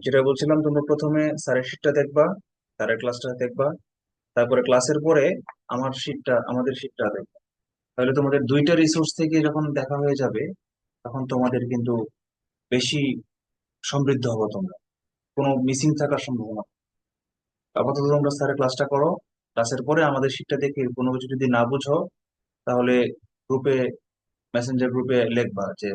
যেটা বলছিলাম, তোমরা প্রথমে স্যারের শিটটা দেখবা, স্যারের ক্লাসটা দেখবা, তারপরে ক্লাসের পরে আমাদের শিটটা দেখবা। তাহলে তোমাদের দুইটা রিসোর্স থেকে যখন দেখা হয়ে যাবে, তখন তোমাদের কিন্তু বেশি সমৃদ্ধ হবে, তোমরা কোনো মিসিং থাকার সম্ভাবনা নেই। আপাতত তোমরা স্যারের ক্লাসটা করো, ক্লাসের পরে আমাদের শিটটা দেখে কোনো কিছু যদি না বুঝো, তাহলে গ্রুপে, মেসেঞ্জার গ্রুপে লিখবা যে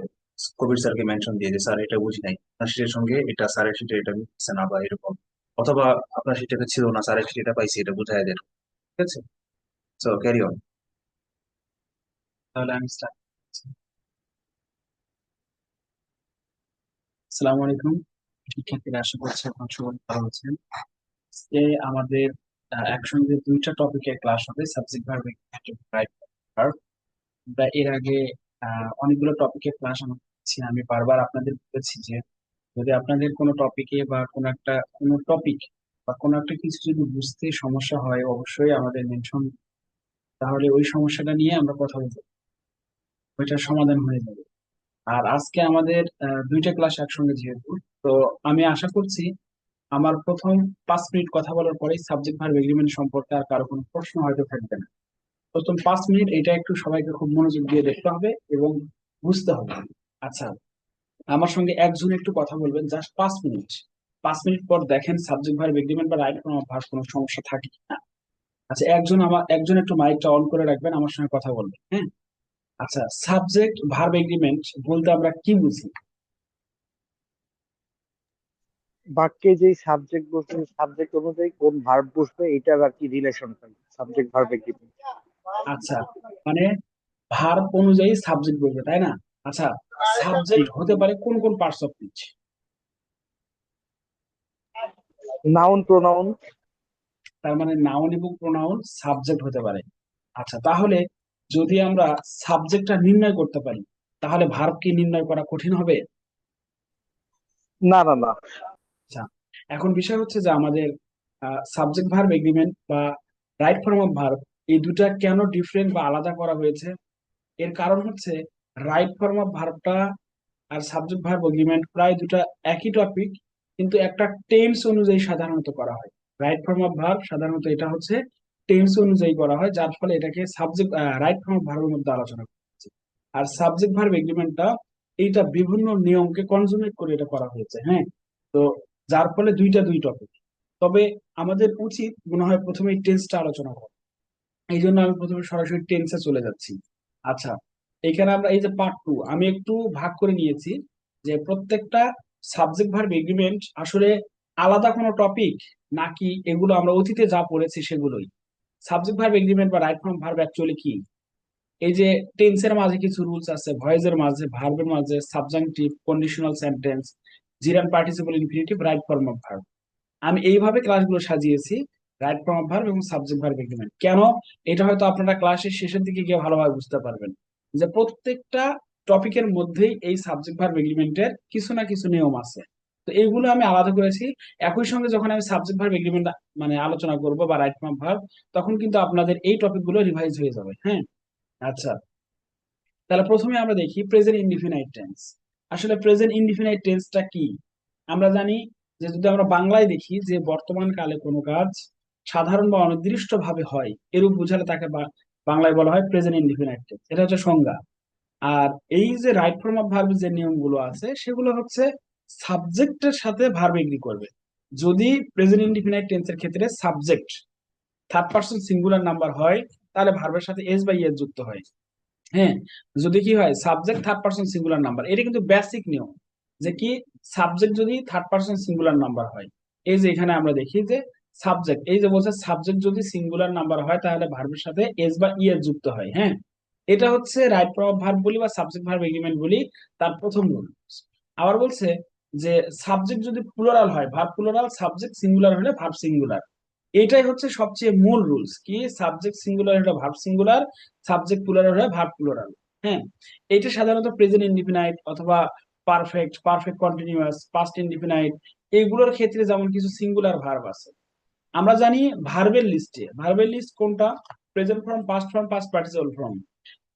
কবির স্যারকে মেনশন দিয়ে যে স্যার এটা বুঝি নাই, আপনার শিটের সঙ্গে এটা, স্যারের শিটে এটা মিলছে না বা এরকম, অথবা আপনার শিটে এটা ছিল না, স্যারের শিটে এটা পাইছি, এটা বুঝাই দেন। ঠিক আছে, সো ক্যারি অন। তাহলে আমি স্টার্ট করছি। আসসালামু আলাইকুম শিক্ষার্থীরা, আশা করছি এখন সবাই ভালো আছেন। আজকে আমাদের একসঙ্গে দুইটা টপিকের ক্লাস হবে, সাবজেক্ট ভার্ব রাইট ভার্ব। আমরা এর আগে অনেকগুলো টপিকের ক্লাস আমরা করেছি। আমি বারবার আপনাদের বলেছি যে যদি আপনাদের কোনো টপিকে বা কোনো টপিক বা কোনো একটা কিছু যদি বুঝতে সমস্যা হয়, অবশ্যই আমাদের মেনশন, তাহলে ওই সমস্যাটা নিয়ে আমরা কথা বলবো, ওইটার সমাধান হয়ে যাবে। আর আজকে আমাদের দুইটা ক্লাস একসঙ্গে যেহেতু, তো আমি আশা করছি আমার প্রথম 5 মিনিট কথা বলার পরেই সাবজেক্ট ভার্ব এগ্রিমেন্ট সম্পর্কে আর কারো কোনো প্রশ্ন হয়তো থাকবে না। প্রথম 5 মিনিট এটা একটু সবাইকে খুব মনোযোগ দিয়ে দেখতে হবে এবং বুঝতে হবে। আচ্ছা, আমার সঙ্গে একজন একটু কথা বলবেন, জাস্ট 5 মিনিট। 5 মিনিট পর দেখেন সাবজেক্ট ভার্ব এগ্রিমেন্ট বা রাইট ফর্ম অফ ভার্ব কোনো সমস্যা থাকে কিনা। আচ্ছা, একজন একটু মাইকটা অন করে রাখবেন, আমার সঙ্গে কথা বলবেন, হ্যাঁ? আচ্ছা, সাবজেক্ট ভার্ব এগ্রিমেন্ট বলতে আমরা কি বুঝি? বাক্যে যেই সাবজেক্ট বসবে সাবজেক্ট অনুযায়ী কোন ভার্ব বসবে এটার আর কি রিলেশন থাকে সাবজেক্ট ভার্ব এগ্রিমেন্ট। আচ্ছা, মানে ভার্ব অনুযায়ী সাবজেক্ট বলবে, তাই না? আচ্ছা, সাবজেক্ট হতে পারে কোন কোন parts of speech? Noun, pronoun. তার মানে নাউন এবং প্রোনাউন সাবজেক্ট হতে পারে। আচ্ছা, তাহলে যদি আমরা সাবজেক্টটা নির্ণয় করতে পারি, তাহলে ভার্ব কি নির্ণয় করা কঠিন হবে? না না না। আচ্ছা, এখন বিষয় হচ্ছে যে আমাদের সাবজেক্ট ভার্ব এগ্রিমেন্ট বা রাইট ফর্ম অফ ভার্ব, এই দুটা কেন ডিফারেন্ট বা আলাদা করা হয়েছে? এর কারণ হচ্ছে রাইট ফর্ম অফ ভার্বটা আর সাবজেক্ট ভার্ব এগ্রিমেন্ট প্রায় দুটা একই টপিক, কিন্তু একটা টেন্স অনুযায়ী সাধারণত করা হয়। রাইট ফর্ম অফ ভার্ব সাধারণত এটা হচ্ছে টেন্স অনুযায়ী করা হয়, যার ফলে এটাকে সাবজেক্ট রাইট ফর্ম অফ ভার্বের মধ্যে আলোচনা করা হচ্ছে। আর সাবজেক্ট ভার্ব এগ্রিমেন্টটা এইটা বিভিন্ন নিয়মকে কনজুমেট করে এটা করা হয়েছে, হ্যাঁ? তো যার ফলে দুইটা দুই টপিক। তবে আমাদের উচিত মনে হয় প্রথমে টেন্সটা আলোচনা করা, এই জন্য আমি প্রথমে সরাসরি টেন্সে চলে যাচ্ছি। আচ্ছা, এখানে আমরা এই যে পার্ট 2 আমি একটু ভাগ করে নিয়েছি, যে প্রত্যেকটা সাবজেক্ট ভার্ব এগ্রিমেন্ট আসলে আলাদা কোনো টপিক, নাকি এগুলো আমরা অতীতে যা পড়েছি সেগুলোই। সাবজেক্ট ভার্ব এগ্রিমেন্ট বা রাইট ফর্ম ভার্ব অ্যাকচুয়ালি কি? এই যে টেন্সের মাঝে কিছু রুলস আছে, ভয়েসের মাঝে, ভার্বের মাঝে, subjunctive, conditional sentence, gerund participle infinitive, right form of verb. আমি এইভাবে ক্লাসগুলো সাজিয়েছি, রাইট ফর্ম অফ ভার্ব এবং সাবজেক্ট ভার্ব এগ্রিমেন্ট। কেন? এটা হয়তো আপনারা ক্লাসের শেষের দিকে গিয়ে ভালোভাবে বুঝতে পারবেন যে প্রত্যেকটা টপিকের মধ্যেই এই সাবজেক্ট ভার্ব এগ্রিমেন্টের কিছু না কিছু নিয়ম আছে। তো এইগুলো আমি আলাদা করেছি। একই সঙ্গে যখন আমি সাবজেক্ট ভার্ব এগ্রিমেন্ট মানে আলোচনা করব বা রাইট ফর্ম ভার্ব, তখন কিন্তু আপনাদের এই টপিকগুলো রিভাইজ হয়ে যাবে, হ্যাঁ? আচ্ছা, তাহলে প্রথমে আমরা দেখি প্রেজেন্ট ইনডিফিনাইট টেন্স। আসলে প্রেজেন্ট ইনডিফিনাইট টেন্সটা কি? আমরা জানি যে যদি আমরা বাংলায় দেখি যে বর্তমান কালে কোনো কাজ সাধারণ বা অনির্দিষ্ট ভাবে হয়, এরূপ বোঝালে তাকে বাংলায় বলা হয় প্রেজেন্ট ইনডিফিনাইট টেন্স। এটা হচ্ছে সংজ্ঞা। আর এই যে রাইট ফর্ম অফ ভার্ব যে নিয়মগুলো আছে সেগুলো হচ্ছে সাবজেক্টের সাথে ভার্ব এগ্রি করবে। যদি প্রেজেন্ট ইনডিফিনাইট টেন্সের ক্ষেত্রে subject third person singular number হয়, তাহলে ভার্বের সাথে এস বা ইএস যুক্ত হয়, হ্যাঁ? যদি কি হয় subject third person singular number, এটা কিন্তু বেসিক নিয়ম, যে কি সাবজেক্ট যদি থার্ড পারসন সিঙ্গুলার নাম্বার হয়। এই যে এখানে আমরা দেখি যে সাবজেক্ট, এই যে বলছে সাবজেক্ট যদি সিঙ্গুলার নাম্বার হয় তাহলে ভার্বের সাথে এস বা ই এর যুক্ত হয়, হ্যাঁ? এটা হচ্ছে রাইট ফর্ম অফ ভার্ব বলি বা সাবজেক্ট ভার্ব এগ্রিমেন্ট বলি, তার প্রথম রুল। আবার বলছে যে সাবজেক্ট যদি প্লুরাল হয়, ভার্ব প্লুরাল, সাবজেক্ট সিঙ্গুলার হলে ভার্ব সিঙ্গুলার। এটাই হচ্ছে সবচেয়ে মূল রুলস, কি সাবজেক্ট সিঙ্গুলার হলে ভার্ব সিঙ্গুলার, সাবজেক্ট প্লুরাল হলে ভার্ব প্লুরাল, হ্যাঁ? এটা সাধারণত প্রেজেন্ট ইনডিফিনাইট অথবা perfect, perfect continuous, past indefinite, এইগুলোর ক্ষেত্রে যেমন কিছু সিঙ্গুলার ভার্ব আছে। আমরা জানি ভার্বের লিস্ট কোনটা? Present form, past form, past participle form.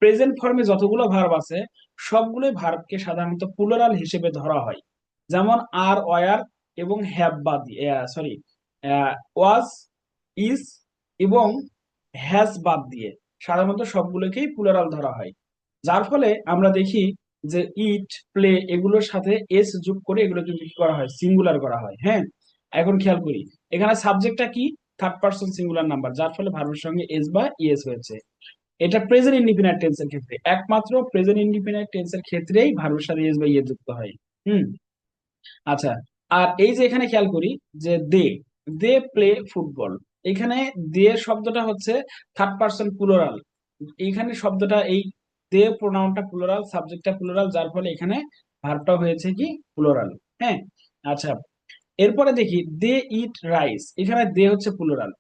Present ফর্মে যতগুলো ভার্ব আছে সবগুলোই ভার্বকে সাধারণত প্লুরাল হিসেবে ধরা হয়। যেমন আর, ওয়ার, এবং হ্যাভ বাদ দিয়ে, সরি, ওয়াজ, ইজ এবং হ্যাজ বাদ দিয়ে সাধারণত সবগুলোকেই প্লুরাল ধরা হয়। যার ফলে আমরা দেখি যে ইট, প্লে এগুলোর সাথে এস যোগ করে এগুলো কিন্তু কি করা হয়, সিঙ্গুলার করা হয়। হ্যাঁ, এখন খেয়াল করি এখানে সাবজেক্টটা কি, থার্ড পারসন সিঙ্গুলার নাম্বার, যার ফলে ভার্বের সঙ্গে এস বা ইএস হয়েছে। এটা প্রেজেন্ট ইনডিফিনাইট টেন্সের ক্ষেত্রে, একমাত্র প্রেজেন্ট ইনডিফিনাইট টেন্সের ক্ষেত্রেই ভার্বের সাথে এস বা ইএস যুক্ত হয়। হুম। আচ্ছা, আর এই যে এখানে খেয়াল করি যে দে, দে প্লে ফুটবল, এখানে দে শব্দটা হচ্ছে থার্ড পারসন প্লুরাল। এইখানে শব্দটা এই দে প্রোনাউনটা প্লুরাল, সাবজেক্টটা প্লুরাল, যার ফলে এখানে ভার্বটা হয়েছে কি প্লুরাল। হ্যাঁ। আচ্ছা, এরপরে দেখি দে ইট রাইস, এখানে দে হচ্ছে প্লুরাল,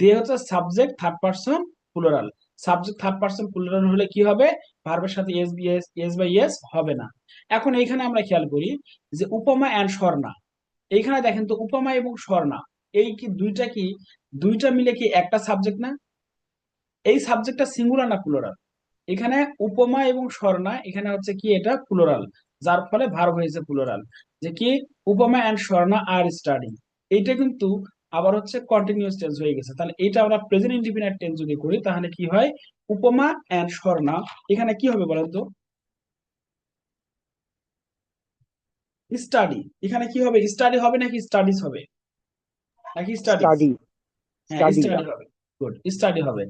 দে হচ্ছে subject third person plural. Subject third person plural হলে কি হবে, ভার্বের সাথে S B S, S by S হবে না। এখন এইখানে আমরা খেয়াল করি যে উপমা এন্ড স্বর্ণা, এইখানে দেখেন তো উপমা এবং স্বর্ণা, এই কি দুইটা কি, দুইটা মিলে কি একটা সাবজেক্ট না? এই সাবজেক্টটা সিঙ্গুলার না প্লুরাল? এখানে উপমা এবং স্বর্ণা এখানে হচ্ছে কি, এটা প্লুরাল, যার ফলে ভার্ব হয়েছে প্লুরাল। যে কি, উপমা এন্ড স্বর্ণা আর স্টাডিং, এইটা কিন্তু আবার হচ্ছে কন্টিনিউয়াস টেন্স হয়ে গেছে। তাহলে এটা আমরা প্রেজেন্ট ইনডিফিনিট টেন্স যদি করি তাহলে কি হয়, উপমা এন্ড স্বর্ণা এখানে কি হবে বলেন তো, স্টাডি, এখানে কি হবে, স্টাডি হবে নাকি স্টাডিজ হবে, নাকি স্টাডিজ? স্টাডি। হ্যাঁ, স্টাডি। স্টাডি হবে। গুড, স্টাডি হবে।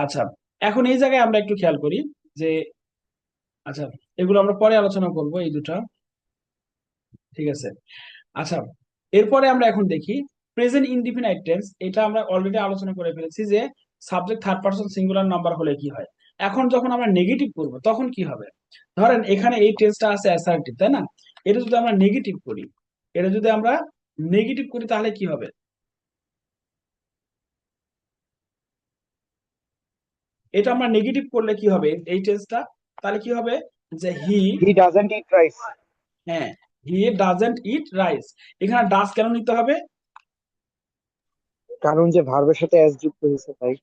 আচ্ছা, এখন এই জায়গায় আমরা একটু খেয়াল করি যে, আচ্ছা, এগুলো আমরা পরে আলোচনা করব এই দুটা, ঠিক আছে। আচ্ছা, এরপরে আমরা এখন দেখি প্রেজেন্ট ইনডিফিনাইট টেন্স, এটা আমরা অলরেডি আলোচনা করে ফেলেছি যে subject third person singular number হলে কি হয়। এখন যখন আমরা নেগেটিভ করব তখন কি হবে, ধরেন এখানে এই টেন্সটা আছে অ্যাসার্টিভ, তাই না? এটা যদি আমরা নেগেটিভ করি, এটা যদি আমরা নেগেটিভ করি তাহলে কি হবে, এটা আমরা নেগেটিভ করলে কি হবে এই টেন্সটা, তাহলে কি হবে যে হি, হি ডাজন্ট ইট রাইস। হ্যাঁ, হি ডাজন্ট ইট রাইস, এখানে ডাজ কেন নিতে হবে? কারণ যে ভার্বের সাথে এস যুক্ত হয়েছে তাই।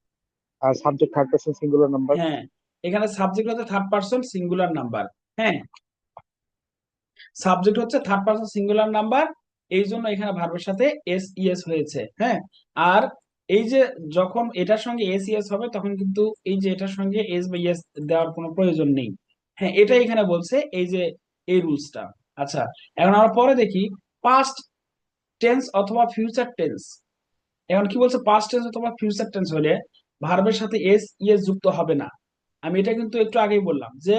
আর subject third person singular number. হ্যাঁ, এখানে সাবজেক্ট হচ্ছে থার্ড পারসন সিঙ্গুলার নাম্বার। হ্যাঁ, সাবজেক্ট হচ্ছে থার্ড পারসন সিঙ্গুলার নাম্বার, এই জন্য এখানে ভার্বের সাথে এস ইএস হয়েছে। হ্যাঁ, আর এই যে যখন এটার সঙ্গে এস ইএস হবে তখন কিন্তু এই যে এটার সঙ্গে এস বা ইএস দেওয়ার কোনো প্রয়োজন নেই। হ্যাঁ, এটা এখানে বলছে এই যে এই রুলসটা। আচ্ছা, এখন আমরা পরে দেখি পাস্ট টেন্স অথবা ফিউচার টেন্স। এখন কি বলছে, পাস্ট টেন্স অথবা ফিউচার টেন্স হলে ভার্বের সাথে এস ইএস যুক্ত হবে না। আমি এটা কিন্তু একটু আগেই বললাম যে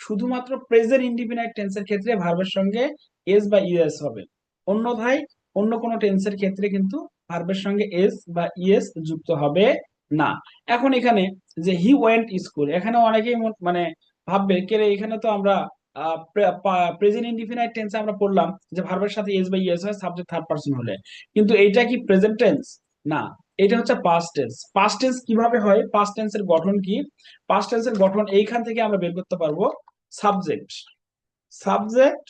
শুধুমাত্র প্রেজেন্ট ইনডিফিনাইট টেন্সের ক্ষেত্রে ভার্বের সঙ্গে এস বা ইএস হবে, অন্যথায় অন্য কোনো টেন্সের ক্ষেত্রে কিন্তু ভার্বের সঙ্গে এস বা ইএস যুক্ত হবে না। এখন এখানে যে হি ওয়েন্ট স্কুল, এখানে অনেকেই মানে ভাববে কে রে, এখানে তো আমরা প্রেজেন্ট ইনডিফিনাইট টেন্সে আমরা পড়লাম যে ভার্বের সাথে এস বা ইএস হয় সাবজেক্ট থার্ড পারসন হলে, কিন্তু এইটা কি প্রেজেন্ট টেন্স? না, এটা হচ্ছে পাস্ট টেন্স। পাস্ট টেন্স কিভাবে হয়, পাস্ট টেন্সের গঠন কি, পাস্ট টেন্সের গঠন এইখান থেকে আমরা বের করতে পারবো, সাবজেক্ট, সাবজেক্ট,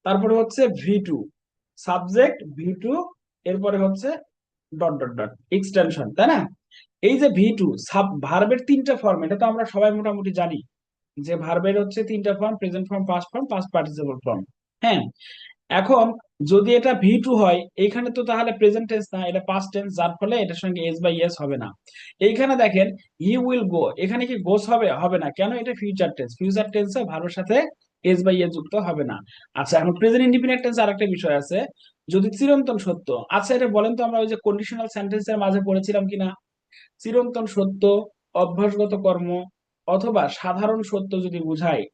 তারপরে হচ্ছে V two, subject V two, এরপরে হচ্ছে ডট ডট ডট এক্সটেনশন, তাই না? এই যে ভি টু সাব ভার্বের তিনটা ফর্ম, এটা তো আমরা সবাই মোটামুটি জানি যে ভার্বের হচ্ছে তিনটা form, present form, past form, past participle form. হ্যাঁ, এখন যদি এটা ভি টু হয় এইখানে তো তাহলে প্রেজেন্ট টেন্স না, এটা পাস্ট টেন্স, যার ফলে এটার সঙ্গে এস বাই এস হবে না। এইখানে দেখেন হি উইল গো, এখানে কি গোস হবে? হবে না, কেন? এটা ফিউচার টেন্স, ফিউচার টেন্সে ভার্বের সাথে এস বাই এস যুক্ত হবে না। আচ্ছা, এখন প্রেজেন্ট ইনডিফিনিট টেন্স আরেকটা বিষয় আছে, যদি চিরন্তন সত্য, আচ্ছা এটা বলেন তো, আমরা ওই যে কন্ডিশনাল সেন্টেন্সের মাঝে পড়েছিলাম কিনা, চিরন্তন সত্য, অভ্যাসগত কর্ম অথবা সাধারণ সত্য যদি বুঝায়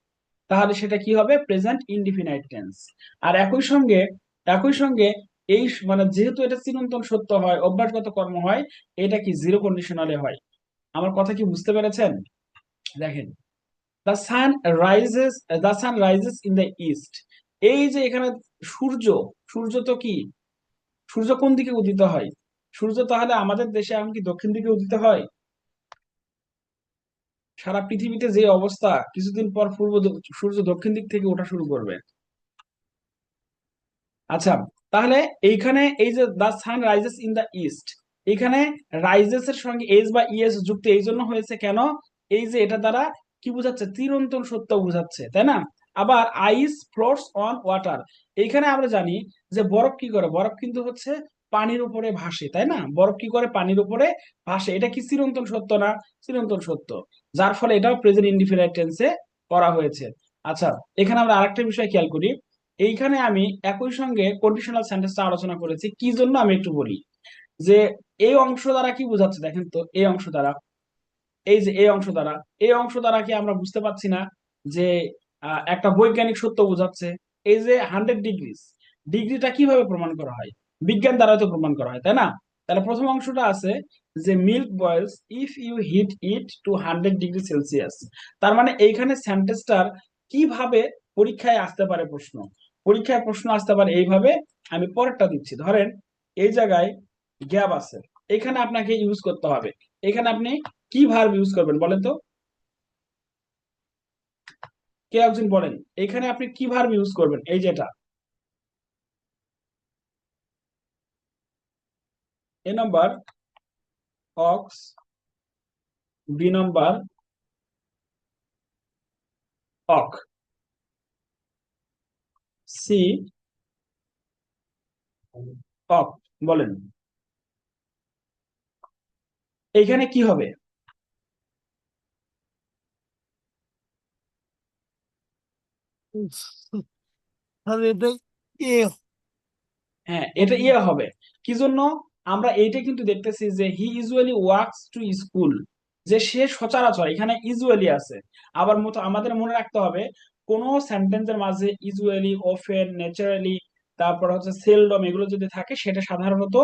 তাহলে সেটা কি হবে, প্রেজেন্ট ইনডিফিনাইট টেন্স। আর একই সঙ্গে এই মানে যেহেতু এটা চিরন্তন সত্য হয়, অভ্যাসগত কর্ম হয়, এটা কি জিরো কন্ডিশনালে হয়। আমার কথা কি বুঝতে পেরেছেন? দেখেন, the sun rises, the sun rises in the east, এই যে এখানে সূর্য, সূর্য তো কি, সূর্য কোন দিকে উদিত হয়? সূর্য তাহলে আমাদের দেশে এখন কি দক্ষিণ দিকে উদিত হয়? সারা পৃথিবীতে যে অবস্থা, কিছুদিন পর সূর্য দক্ষিণ দিক থেকে ওঠা শুরু করবে। আচ্ছা, তাহলে এইখানে এই যে the sun rises in the east, এখানে রাইজেস এর সঙ্গে এস বা ইএস যুক্ত এই জন্য হয়েছে, কেন? এই যে এটা দ্বারা কি বোঝাচ্ছে, চিরন্তন সত্য বোঝাচ্ছে, তাই না? আবার আইস ফ্লোটস অন ওয়াটার, এইখানে আমরা জানি যে বরফ কি করে, বরফ কিন্তু হচ্ছে পানির উপরে ভাসে, তাই না? বরফ কি করে, পানির উপরে ভাসে। এটা কি চিরন্তন সত্য না? চিরন্তন সত্য। যার ফলে এটাও প্রেজেন্ট ইনডিফিনিট টেন্সে করা হয়েছে। আচ্ছা, এখানে আমরা আরেকটা বিষয় খেয়াল করি। এইখানে আমি একই সঙ্গে কন্ডিশনাল সেন্টেন্সটা আলোচনা করেছি, কি জন্য আমি একটু বলি। যে এই অংশ দ্বারা কি বোঝাচ্ছে দেখেন তো, এই অংশ দ্বারা, এই যে এই অংশ দ্বারা, এই অংশ দ্বারা কি আমরা বুঝতে পারছি না যে একটা বৈজ্ঞানিক সত্য বোঝাচ্ছে? এই যে 100 ডিগ্রিজ, ডিগ্রিটা কিভাবে প্রমাণ করা হয়? বিজ্ঞান দ্বারা তো প্রমাণ করা হয়, তাই না? তাহলে প্রথম অংশটা আছে যে milk boils if you heat it to 100 degree Celsius. তার মানে এইখানে সেন্টেন্সটার কিভাবে পরীক্ষায় আসতে পারে প্রশ্ন, পরীক্ষায় প্রশ্ন আসতে পারে এইভাবে। আমি পরেরটা দিচ্ছি, ধরেন এই জায়গায় গ্যাপ আছে, এখানে আপনাকে ইউজ করতে হবে। এখানে আপনি কি ভার্ব ইউজ করবেন বলেন তো? কে একজন বলেন, এখানে আপনি কি ভার্ব ইউজ করবেন? এই যেটা এ নাম্বার অক্স, বি নাম্বার অক, সি অক, বলেন এইখানে কি হবে? তাহলে এটা এ। হ্যাঁ, এটা ইয়ে হবে। কি জন্য? আমরা এইটা কিন্তু দেখতেছি যে হি ইউজুয়ালি ওয়ার্কস টু স্কুল, যে সে সচরাচর, এখানে ইউজুয়ালি আছে। আবার মতো আমাদের মনে রাখতে হবে, কোন সেন্টেন্সের মাঝে ইউজুয়ালি, অফেন, ন্যাচারালি, তারপর হচ্ছে সেলডম, এগুলো যদি থাকে সেটা সাধারণত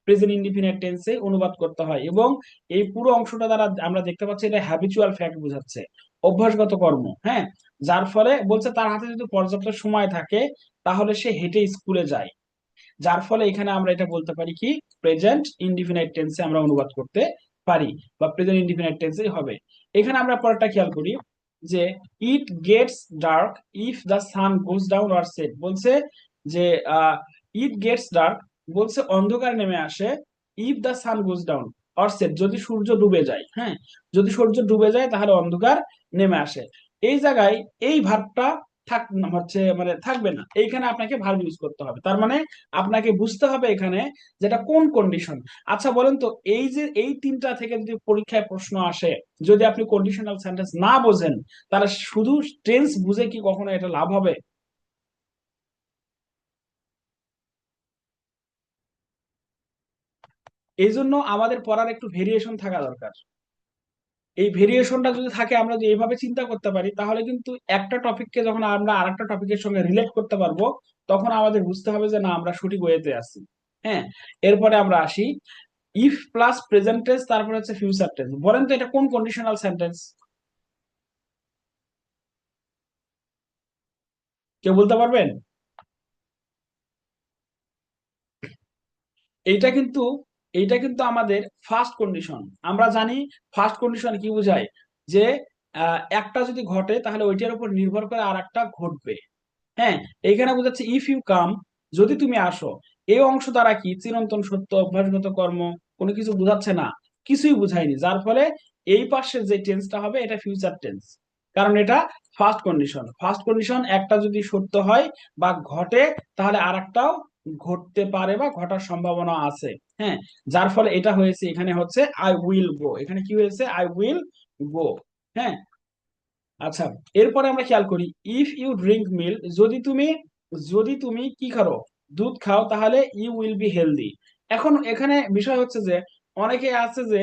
প্রেজেন্ট ইনডিফিনিট টেন্সে অনুবাদ করতে হয়। এবং এই পুরো অংশটা দ্বারা আমরা দেখতে পাচ্ছি এটা হ্যাবিচুয়াল ফ্যাক্ট বোঝাচ্ছে, অভ্যাসগত কর্ম। হ্যাঁ, যার ফলে বলছে তার হাতে যদি পর্যাপ্ত সময় থাকে তাহলে সে হেঁটে স্কুলে যায়। যার ফলে এখানে আমরা এটা বলতে পারি কি, প্রেজেন্ট ইনডিফিনাইট টেন্সে আমরা অনুবাদ করতে পারি, বা প্রেজেন্ট ইনডিফিনাইট টেন্সে হবে। এখানে আমরা পরেরটা খেয়াল করি যে it gets dark if the sun goes down or set, বলছে যে ইট গেটস ডার্ক, বলছে অন্ধকার নেমে আসে, if the sun goes down or set, যদি সূর্য ডুবে যায়। হ্যাঁ, যদি সূর্য ডুবে যায় তাহলে অন্ধকার নেমে আসে। এই জায়গায় এই ভার্বটা থাক হচ্ছে মানে থাকবে না, এইখানে আপনাকে ভার্ব ইউজ করতে হবে। তার মানে আপনাকে বুঝতে হবে এখানে যেটা কোন কন্ডিশন। আচ্ছা বলেন তো, এই যে এই তিনটা থেকে যদি পরীক্ষায় প্রশ্ন আসে, যদি আপনি কন্ডিশনাল সেন্টেন্স না বোঝেন, তাহলে শুধু টেন্স বুঝে কি কখনো এটা লাভ হবে? এই জন্য আমাদের পড়ার একটু ভেরিয়েশন থাকা দরকার। এই ভেরিয়েশনটা যদি থাকে, আমরা যদি এইভাবে চিন্তা করতে পারি, তাহলে কিন্তু একটা টপিককে যখন আমরা আরেকটা টপিকের সঙ্গে রিলেট করতে পারবো, তখন আমাদের বুঝতে হবে যে না, আমরা সঠিক ওয়েতে আছি। হ্যাঁ, এরপরে আমরা আসি ইফ প্লাস প্রেজেন্ট টেন্স, তারপর হচ্ছে ফিউচার টেন্স। বলেন তো এটা কোন কন্ডিশনাল সেন্টেন্স? কেউ বলতে পারবেন? এইটা কিন্তু এইটা কিন্তু আমাদের ফার্স্ট কন্ডিশন। আমরা জানি ফার্স্ট কন্ডিশন কি বোঝায়, যে একটা যদি ঘটে তাহলে ওইটার উপর নির্ভর করে আর একটা ঘটবে। হ্যাঁ, এইখানে বোঝাচ্ছে ইফ ইউ কাম, যদি তুমি আসো। এই অংশ দ্বারা কি চিরন্তন সত্য, অভ্যাসগত কর্ম, কোনো কিছু বোঝাচ্ছে না, কিছুই বুঝায়নি। যার ফলে এই পাশের যে টেন্সটা হবে এটা ফিউচার টেন্স, কারণ এটা ফার্স্ট কন্ডিশন। ফার্স্ট কন্ডিশন একটা যদি সত্য হয় বা ঘটে, তাহলে আর একটাও ঘটতে পারে বা ঘটার সম্ভাবনা আছে। হ্যাঁ, যার ফলে এটা হয়েছে এখানে হচ্ছে আই উইল গো, এখানে কি হয়েছে, আই উইল গো। হ্যাঁ, আচ্ছা, এরপরে আমরা খেয়াল করি ইফ ইউ ড্রিঙ্ক মিল্ক, যদি তুমি কি খাও, দুধ খাও, তাহলে ইউ উইল বি হেলদি। এখন এখানে বিষয় হচ্ছে যে অনেকে আছে যে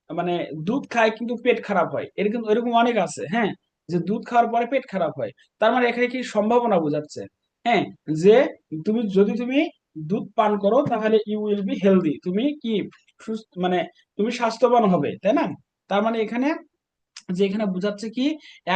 মানে দুধ খায় কিন্তু পেট খারাপ হয়, এরকম এরকম অনেক আছে। হ্যাঁ, যে দুধ খাওয়ার পরে পেট খারাপ হয়, তার মানে এখানে কি সম্ভাবনা বোঝাচ্ছে? হ্যাঁ, যে যদি তুমি দুধ পান করো তাহলে ইউ উইল বি হেলদি, তুমি কি সুস্থ, মানে তুমি স্বাস্থ্যবান হবে, তাই না? তার মানে এখানে যে এখানে বুঝাচ্ছে কি,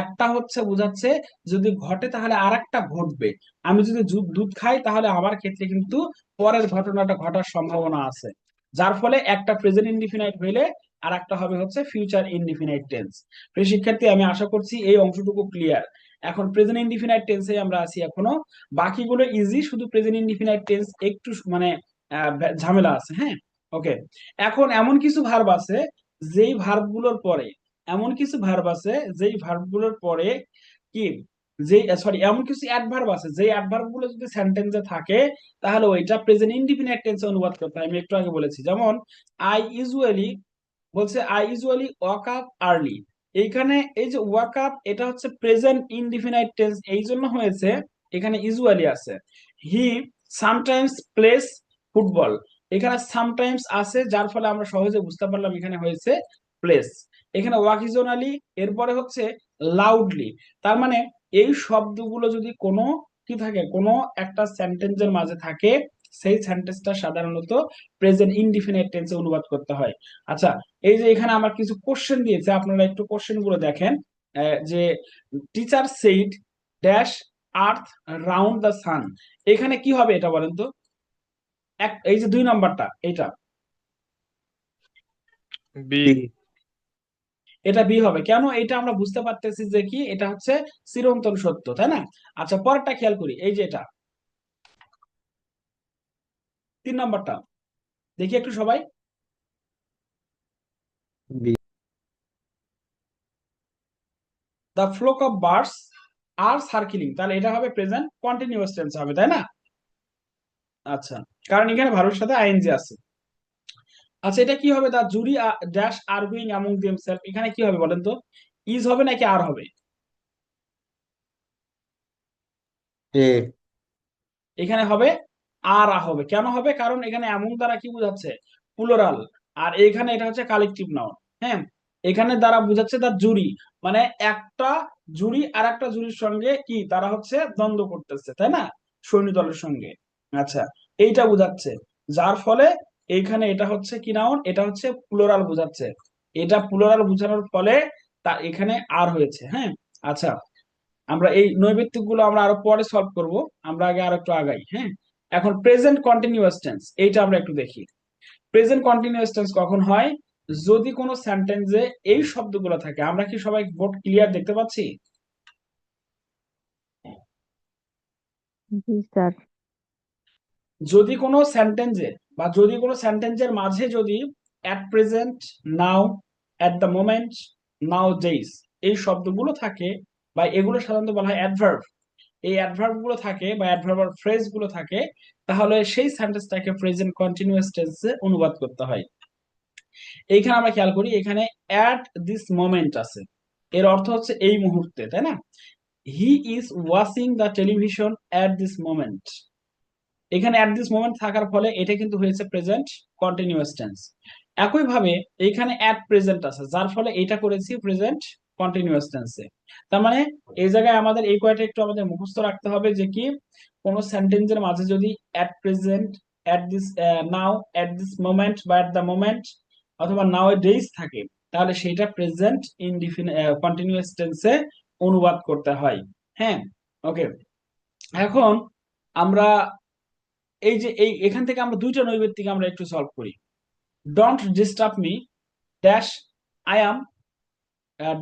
একটা হচ্ছে বুঝাচ্ছে যদি ঘটে তাহলে আর একটা ঘটবে। আমি যদি দুধ খাই তাহলে আমার ক্ষেত্রে কিন্তু পরের ঘটনাটা ঘটার সম্ভাবনা আছে। যার ফলে একটা প্রেজেন্ট ইনডিফিনাইট হইলে আর একটা হবে হচ্ছে ফিউচার ইনডিফিনাইট টেন্স। প্রিয় শিক্ষার্থী, আমি আশা করছি এই অংশটুকু ক্লিয়ার। এখন প্রেজেন্ট ইনডিফিনাইট টেন্সে আমরা আছি এখনো, বাকিগুলো ইজি, শুধু প্রেজেন্ট ইনডিফিনাইট টেন্স একটু মানে ঝামেলা আছে। হ্যাঁ, ওকে। এখন এমন কিছু ভার্ব আছে যেই ভার্বগুলোর পরে, এমন কিছু ভার্ব আছে যেই ভার্বগুলোর পরে কি যে সরি এমন কিছু অ্যাডভার্ব আছে যে অ্যাডভার্ব গুলো যদি সেন্টেন্সে থাকে তাহলে ওইটা প্রেজেন্ট ইনডিফিনিট টেন্সে অনুবাদ করতে হয়। আমি একটু আগে বলেছি, যেমন আই ইউজুয়ালি, বলছে I usually walk up early. এইখানে এই যে ওয়াক আপ এটা হচ্ছে প্রেজেন্ট ইনডিফিনাইট টেন্স, এই জন্য হয়েছে এখানে ইউজুয়ালি আছে। হি সামটাইমস প্লেস ফুটবল, এখানে সামটাইমস আছে যার ফলে আমরা সহজে বুঝতে পারলাম এখানে হয়েছে প্লেস। এখানে ওয়াকিজনালি, এরপরে হচ্ছে লাউডলি। তার মানে এই শব্দগুলো যদি কোনো কি থাকে, কোনো একটা সেন্টেন্সের মাঝে থাকে, সেই সেন্টেন্সটা সাধারণত প্রেজেন্ট ইনডিফিনিট টেন্সে অনুবাদ করতে হয়। আচ্ছা, এই যে এখানে আমার কিছু কোশ্চেন দিয়েছে, আপনারা একটু কোশ্চেন গুলো দেখেন। যে teacher said dash earth round the sun, এখানে কি হবে এটা বলেন তো? এই যে 2 নম্বরটা এটা, বি। এটা বি হবে কেন? এটা আমরা বুঝতে পারতেছি যে কি এটা হচ্ছে চিরন্তন সত্য, তাই না? আচ্ছা, পরেরটা খেয়াল করি, এই যে এটা 3 নম্বরটা, দেখি একটু সবাই। B. The flock of birds are circling, তাহলে এটা হবে প্রেজেন্ট কন্টিনিউয়াস টেন্স হবে, তাই না? আচ্ছা, কারণ এখানে ভার্বের সাথে আইএনজি আছে। আচ্ছা, এটা কি হবে? দা জুরি ড্যাশ আর্গুইং অ্যামং দেমসেলফ, এখানে কি হবে বলেন তো? ইজ হবে নাকি আর হবে? এ। এখানে হবে আর হবে। কেন হবে? কারণ এখানে অ্যামং দ্বারা কি বোঝাচ্ছে? প্লুরাল। আর এখানে এটা হচ্ছে কালেকটিভ নাউন। হ্যাঁ, এখানে দ্বারা বোঝাচ্ছে দা জুরি, মানে একটা জুরি আর একটা জুরির সঙ্গে কি তারা হচ্ছে দ্বন্দ্ব করতেছে, তাই না? সৈন্য দলের সঙ্গে। আচ্ছা, এইটা বোঝাচ্ছে, যার ফলে এইখানে এটা হচ্ছে কি নাউন, এটা হচ্ছে প্লুরাল বোঝাচ্ছে। এটা প্লুরাল বোঝানোর ফলে তা এখানে আর হয়েছে। হ্যাঁ, আচ্ছা, আমরা এই নৈবেত্তিক গুলো আমরা আরো পরে সলভ করব, আমরা আগে আর একটু আগাই। হ্যাঁ, এখন প্রেজেন্ট কন্টিনিউয়াস টেন্স, এইটা আমরা একটু দেখি। প্রেজেন্ট কন্টিনিউয়াস টেন্স কখন হয়? যদি কোনো সেন্টেন্সে এই শব্দগুলো থাকে। আমরা কি সবাই বোর্ড ক্লিয়ার দেখতে পাচ্ছি? জি স্যার। যদি কোনো সেন্টেন্সে বা যদি কোনো সেন্টেন্সের মাঝে যদি at present, now, at the moment, now days এই শব্দগুলো থাকে, বা এগুলো সাধারণত বলা হয় অ্যাডভার্ব, এই অ্যাডভার্ব গুলো থাকে বা অ্যাডভার্ব আর ফ্রেজ গুলো থাকে, তাহলে সেই সেন্টেন্সটাকে প্রেজেন্ট কন্টিনিউয়াস টেন্সে অনুবাদ করতে হয়। এইখানে আমরা খেয়াল করি, এখানে অ্যাট দিস মোমেন্ট আছে, এর অর্থ হচ্ছে এই মুহূর্তে, তাই না? He is watching the television at this moment, এখানে অ্যাট দিস মোমেন্ট থাকার ফলে এটা কিন্তু হয়েছে প্রেজেন্ট কন্টিনিউয়াস টেন্স। একই ভাবে এখানে অ্যাট প্রেজেন্ট আছে, যার ফলে এটা করেছি প্রেজেন্ট কন্টিনিউয়াস টেন্সে। তার মানে এই জায়গায় আমাদের এই কয়টা একটু আমাদের মুখস্থ রাখতে হবে, যে কি কোন সেন্টেন্সের মাঝে যদি at present, at this now, at this moment বা অ্যাট দ্য মোমেন্ট অথবা নাও এ ডেইজ থাকে, তাহলে সেটা প্রেজেন্ট ইনডিফিনিট কন্টিনিউয়াস টেন্সে অনুবাদ করতে হয়। হ্যাঁ, ওকে। এখন আমরা এই যে এখান থেকে আমরা 2টা নৈবেত্তিক আমরা একটু সলভ করি। Don't disturb me dash I am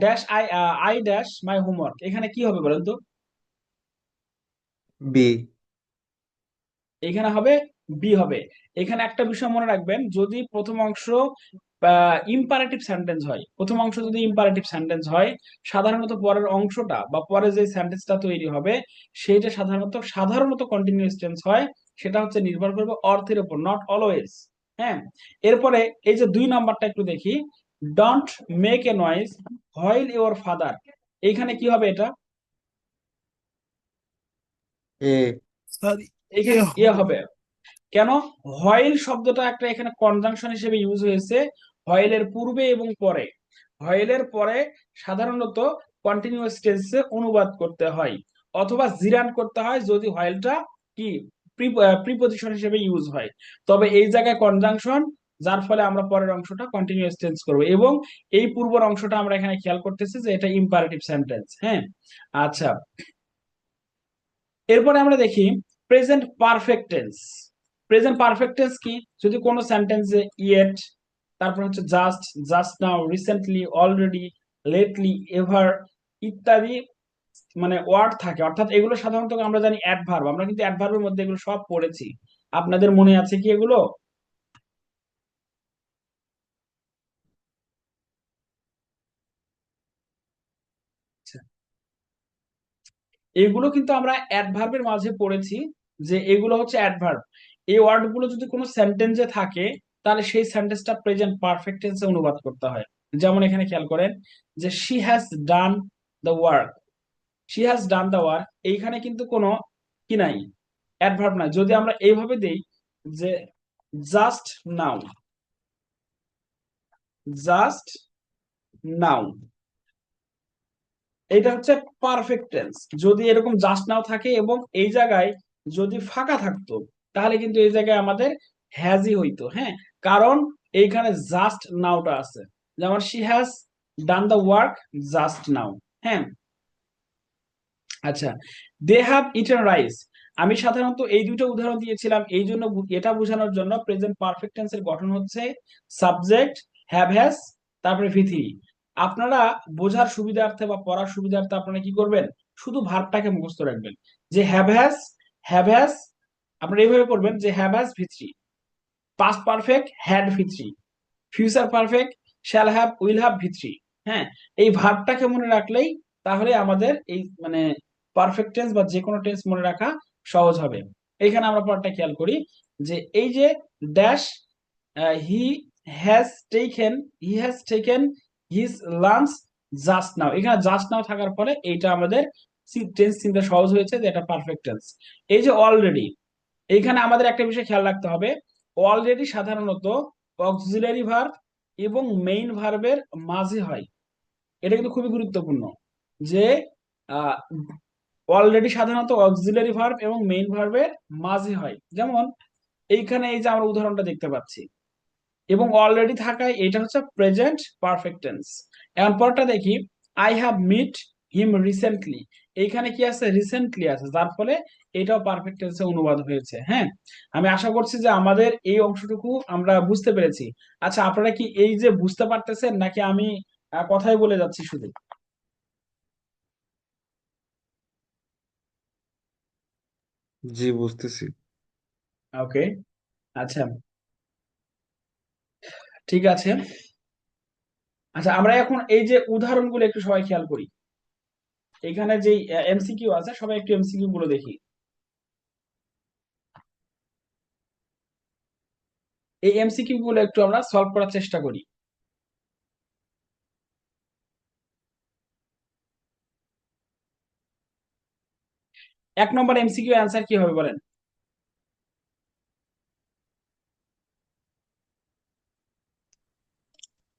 dash I dash my homework, এখানে কি হবে বলেন তো? বি। এখানে হবে বি হবে। এখানে একটা বিষয় মনে রাখবেন, যদি প্রথম অংশ ইম্পারেটিভ সেন্টেন্স হয়, প্রথম অংশ যদি ইম্পারেটিভ সেন্টেন্স হয়, সাধারণত পরের অংশটা বা পরে যে সেন্টেন্সটা তৈরি হবে সেইটা সাধারণত কন্টিনিউয়াস টেন্স হয়। সেটা হচ্ছে নির্ভর করবে অর্থের উপর, নট অলওয়েজ। হ্যাঁ, এরপরে এই যে 2 নাম্বারটা একটু দেখি, don't make a noise while your father, এইখানে কি হবে এটা? এ। এখানে ইয়ে হবে। কেন? হোয়াইল শব্দটা একটা এখানে কনজাংশন হিসেবে ইউজ হয়েছে হোয়াইলের পূর্বে এবং পরে। হোয়াইলের পরে সাধারণত কন্টিনিউয়াস টেন্সে অনুবাদ করতে হয় অথবা জিরান করতে হয় যদি হোয়াইলটা কি প্রিপজিশন হিসেবে ইউজ হয়। তবে এই জায়গায় কনজাংশন, যার ফলে আমরা পরের অংশটা কন্টিনিউয়াস টেন্স করব, এবং এই পূর্বের অংশটা আমরা এখানে খেয়াল করতেছি যে এটা ইম্পারেটিভ সেন্টেন্স। হ্যাঁ, আচ্ছা, এরপরে আমরা দেখি present perfect tense. Present perfect tense কি? যদি কোনো সেন্টেন্সে ইয়েট, তারপর হচ্ছে just, just now, recently, already, lately, ever ইত্যাদি মানে ওয়ার্ড থাকে, অর্থাৎ এগুলো সাধারণত আমরা জানি অ্যাডভার্ব, আমরা কিন্তু অ্যাডভার্বের মধ্যে এগুলো সব পড়েছি। আপনাদের মনে আছে কি এগুলো? এগুলো কিন্তু আমরা অ্যাডভার্বের মাঝে পড়েছি, যে এগুলো হচ্ছে অ্যাডভার্ব। এই ওয়ার্ডগুলো যদি কোনো সেন্টেন্সে থাকে, তাহলে সেই সেন্টেন্সটা প্রেজেন্ট পারফেক্ট টেন্সে অনুবাদ করতে হয়। যেমন এখানে খেয়াল করেন যে she has done the work, she has done the work, এইখানে কিন্তু কোনো কি নাই, অ্যাডভার্ব নাই। যদি আমরা এইভাবে দেই যে জাস্ট নাও, জাস্ট নাও, এটা হচ্ছে পারফেক্ট টেন্স। যদি এরকম জাস্ট নাও থাকে এবং এই জায়গায় যদি ফাঁকা থাকতো, তাহলে কিন্তু এই জায়গায় আমাদের হ্যাজই হইতো। হ্যাঁ, কারণ এইখানে জাস্ট নাওটা আছে। যেমন she has done the work just now. হ্যাঁ, আচ্ছা, দে হ্যাভ ইটেন রাইস, আমি সাধারণত এই দুটো উদাহরণ দিয়েছিলাম এই জন্য, এটা বোঝানোর জন্য প্রেজেন্ট পারফেক্ট টেন্সের গঠন হচ্ছে সাবজেক্ট হ্যাভ হ্যাজ তারপরে ভি3। আপনারা বোঝার সুবিধার্থে বা পড়ার সুবিধার্থে আপনারা কি করবেন, শুধু ভার্বটাকে মুখস্থ রাখবেন, যে হ্যাভ হ্যাজ, হ্যাভ হ্যাজ আপনারা এইভাবে করবেন যে হ্যাভ হ্যাজ ভি3, পাস্ট পারফেক্ট হ্যাড ভি3, future perfect shall have will have ভি3। হ্যাঁ, এই ভার্বটাকে মনে রাখলেই তাহলে আমাদের এই মানে পারফেক্ট টেন্স বা যে কোনো টেন্স মনে রাখা সহজ হবে। এখানে আমরা পরটা খেয়াল করি যে এই যে dash he has taken, he has taken his lunch just now, এখানে জাস্ট নাও থাকার পরে এইটা আমাদের টেন্স চিন্তা সহজ হয়েছে যে এটা পারফেক্ট টেন্স। এই যে অলরেডি, এইখানে আমাদের একটা বিষয় খেয়াল রাখতে হবে, অলরেডি সাধারণত অক্সিলারি ভার্ব এবং মেইন ভার্বের মাঝে হয়। এটা কিন্তু খুবই গুরুত্বপূর্ণ যে অলরেডি সাধারণত অক্সিলারি ভার্ব এবং মেইন ভার্বের মাঝে হয়। যেমন এইখানে এই যে আমরা উদাহরণটা দেখতে পাচ্ছি, এবং অলরেডি থাকায় এটা হচ্ছে প্রেজেন্ট পারফেক্ট টেন্স। এখন পরটা দেখি, I have meet him recently, এইখানে কি আছে, রিসেন্টলি আছে, যার ফলে এটাও পারফেক্ট টেন্সে অনুবাদ হয়েছে। হ্যাঁ, আমি আশা করছি যে আমাদের এই অংশটুকু আমরা বুঝতে পেরেছি। আচ্ছা, আপনারা কি এই যে বুঝতে পারতেছেন, নাকি আমি কথাই বলে যাচ্ছি শুধু? জি, বুঝতেছি। ওকে, আচ্ছা, ঠিক আছে। আচ্ছা, আমরা এখন এই যে উদাহরণগুলো একটু সবাই খেয়াল করি। এখানে যে এমসিকিউ আছে, সবাই একটু এমসিকিউ গুলো দেখি। এই এমসিকিউ গুলো একটু আমরা সলভ করার চেষ্টা করি। 1 নম্বর এমসিকিউ অ্যান্সার কি হবে বলেন?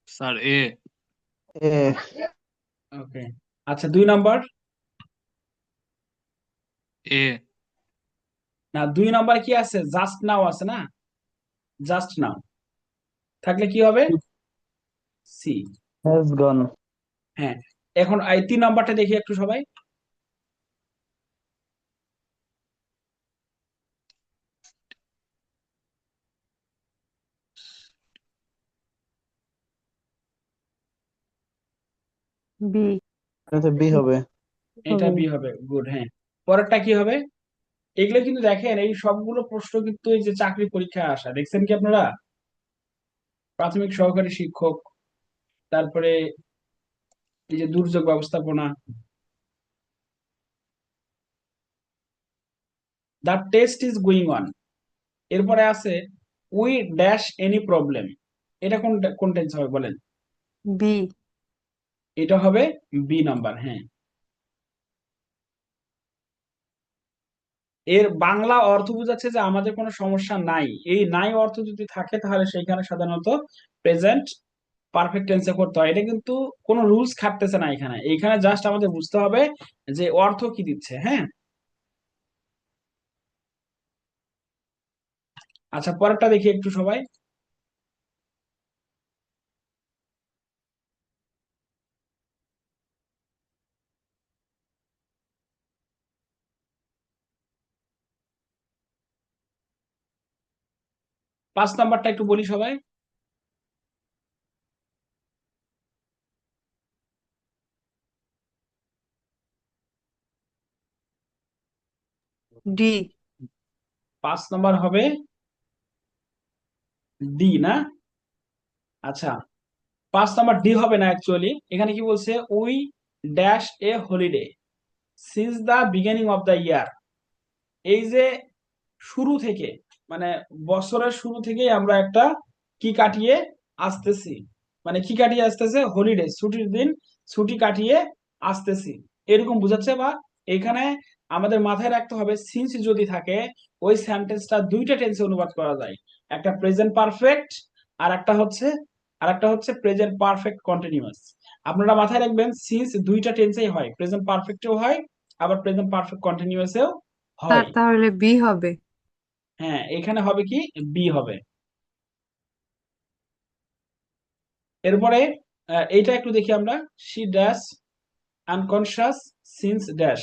স্যার এ। এ, ওকে, আচ্ছা, 2 নম্বর? এ। না, 2 নম্বর কি আছে, জাস্ট নাও আছে না, জাস্ট নাও থাকলে কি হবে, সি। Has gone. হ্যাঁ, এখন এই 3 নম্বরটা দেখি একটু সবাই। বি। এটা বি হবে। এটা বি হবে, গুড। হ্যাঁ, পরেরটা কি হবে? এগুলো কিন্তু দেখেন, এই সবগুলো প্রশ্ন কিন্তু এই যে চাকরি পরীক্ষায় আসা, দেখছেন কি আপনারা? প্রাথমিক সহকারী শিক্ষক, তারপরে এই যে দুর্যোগ ব্যবস্থাপনা, the test is going on, এরপরে আছে উই ড্যাশ এনি প্রবলেম, এটা কোন কোন টেন্স হবে বলেন? বি। এটা হবে বি নাম্বার। হ্যাঁ, এর বাংলা অর্থ বোঝাচ্ছে যে আমাদের কোনো সমস্যা নাই। এই নাই অর্থ যদি থাকে তাহলে সেইখানে সাধারণত প্রেজেন্ট পারফেক্ট টেন্সে করতে হয়। এটা কিন্তু কোনো রুলস খাটতেছে না এখানে, এইখানে জাস্ট আমাদের বুঝতে হবে যে অর্থ কি দিচ্ছে। হ্যাঁ, আচ্ছা, পরেরটা দেখি একটু সবাই। পাঁচ নাম্বারটা একটু বলি সবাই। ডি। 5 নম্বর হবে ডি না? আচ্ছা, 5 নম্বর ডি হবে না, অ্যাকচুয়ালি এখানে কি বলছে, we dash a holiday, since the beginning of the year, এই যে শুরু থেকে, মানে বছরের শুরু থেকেই আমরা একটা কি কাটিয়ে আসতেছি, মানে কি কাটিয়ে আসতেছে, হলিডে, ছুটির দিন, ছুটি কাটিয়ে আসতেছি, এরকম বোঝাচ্ছে। বা এখানে আমাদের মাথায় রাখতে হবে সিন্স যদি থাকে ওই সেন্টেন্সটা দুইটা টেন্সে অনুবাদ করা যায়, একটা প্রেজেন্ট পারফেক্ট আর একটা হচ্ছে প্রেজেন্ট পারফেক্ট কন্টিনিউয়াস। আপনারা মাথায় রাখবেন সিন্স দুইটা টেন্সেই হয়, প্রেজেন্ট পারফেক্টেও হয়, আবার প্রেজেন্ট পারফেক্ট কন্টিনিউয়াসেও স্যার হয়। তাহলে বি হবে। হ্যাঁ, এখানে হবে কি, বি হবে। এরপরে এইটা একটু দেখি আমরা, she dash unconscious since dash.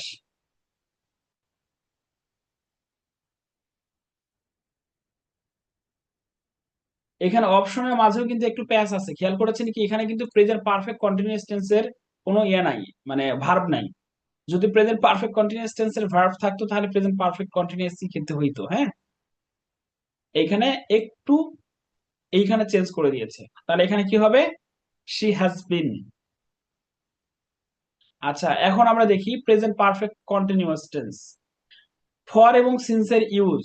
এখানে অপশনের মাঝেও কিন্তু একটু প্যাচ আছে, খেয়াল করেছেন কি, এখানে কিন্তু প্রেজেন্ট পারফেক্ট কন্টিনিউয়াস টেন্সের কোনো ইয়ে নাই, মানে ভার্ব নাই। যদি প্রেজেন্ট পারফেক্ট কন্টিনিউয়াস টেন্সের ভার্ব থাকতো তাহলে প্রেজেন্ট পারফেক্ট কন্টিনিউয়াসই কিন্তু হইতো। হ্যাঁ, এইখানে একটু এইখানে চেঞ্জ করে দিয়েছে, তাহলে এখানে কি হবে, শি হ্যাজ বিন। আচ্ছা, এখন আমরা দেখি present perfect continuous tense, for এবং সিন্সের ইউজ।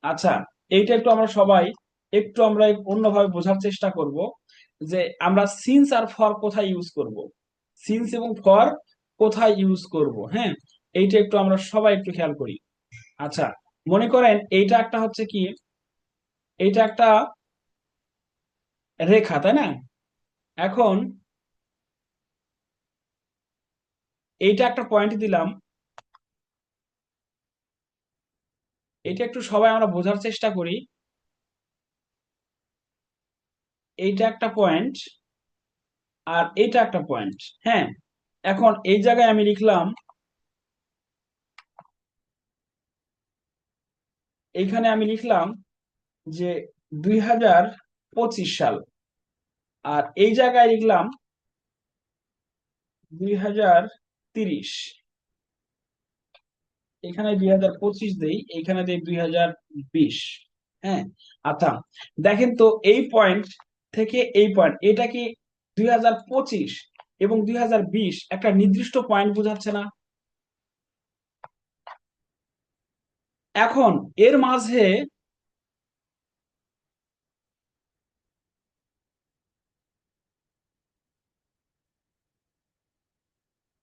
আচ্ছা, এইটা একটু আমরা সবাই একটু আমরা অন্যভাবে বোঝার চেষ্টা করব, যে আমরা সিন্স আর ফর কোথায় ইউজ করব, সিন্স এবং ফর কোথায় ইউজ করব। হ্যাঁ, এইটা একটু আমরা সবাই একটু খেয়াল করি। আচ্ছা, মনে করেন এইটা একটা হচ্ছে কি, এইটা একটা রেখা, তাই না? এখন এইটা একটা পয়েন্ট দিলাম, এটা একটু সবাই আমরা বোঝার চেষ্টা করি। এইটা একটা পয়েন্ট আর এইটা একটা পয়েন্ট। হ্যাঁ, এখন এই জায়গায় আমি লিখলাম, এইখানে আমি লিখলাম যে 2025 সাল, আর এই জায়গায় লিখলাম 2030। এখানে 2025 দেই, এখানে দেই 2020। হ্যাঁ, আচ্ছা, দেখেন তো এই পয়েন্ট থেকে এই পয়েন্ট, এটা কি 2025 এবং 2020 একটা নির্দিষ্ট পয়েন্ট বোঝাচ্ছে না? এখন এর মাঝে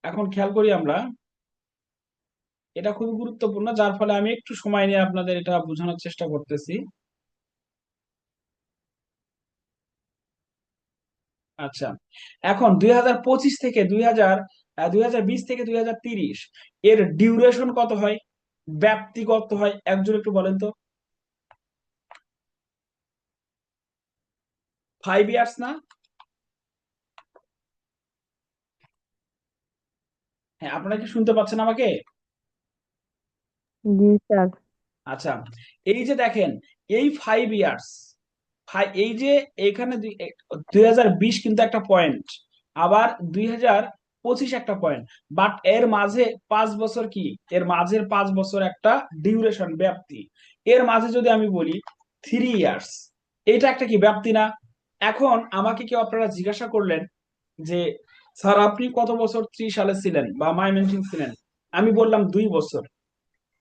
এখন খেয়াল করি আমরা, এটা খুবই গুরুত্বপূর্ণ, যার ফলে আমি একটু সময় নিয়ে আপনাদের এটা বোঝানোর চেষ্টা করতেছি। আচ্ছা, এখন 2025 থেকে 2020 থেকে 2030 এর ডিউরেশন কত হয়, ব্যাপ্তি কত হয়, একজন একটু বলেন তো। 5 ইয়ার্স না? হ্যাঁ, আপনারা কি শুনতে পাচ্ছেন আমাকে? জি স্যার। আচ্ছা, এই যে দেখেন, এই 5 ইয়ার্স, এই যে এখানে 2020 কিন্তু একটা পয়েন্ট, আবার 2025 একটা পয়েন্ট, বাট এর মাঝে 5 বছর কি, এর মাঝের 5 বছর একটা ডিউরেশন, ব্যাপ্তি। এর মাঝে যদি আমি বলি 3 ইয়ার্স, এটা একটা কি ব্যাপ্তি না? এখন আমাকে কেউ আপনারা জিজ্ঞাসা করলেন যে স্যার আপনি কত বছর 3 সালে ছিলেন বা ময়মনসিং ছিলেন, আমি বললাম 2 বছর।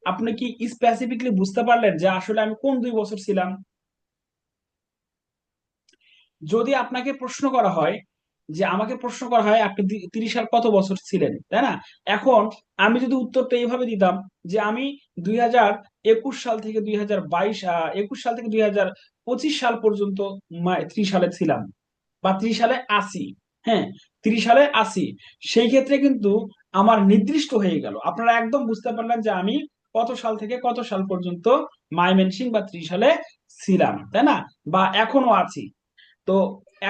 আপনি কি স্পেসিফিকলি বুঝতে পারলেন যে আসলে আমি কোন 2 বছর ছিলাম? যদি আপনাকে প্রশ্ন করা হয়, যে আমাকে প্রশ্ন করা হয় আপনি 30 সাল কত বছর ছিলেন, তাই না? এখন আমি যদি উত্তরটা এইভাবে দিতাম যে আমি 2021 সাল থেকে 2025 সাল পর্যন্ত 30 সালে ছিলাম, বা 30 সালে আসি। হ্যাঁ, 30 সালে আসি, সেই ক্ষেত্রে কিন্তু আমার নির্দিষ্ট হয়ে গেল, আপনারা একদম বুঝতে পারলেন যে আমি কত সাল থেকে কত সাল পর্যন্ত ময়মনসিংহ বা 30 সালে ছিলাম, তাই না? বা এখনো আছি। তো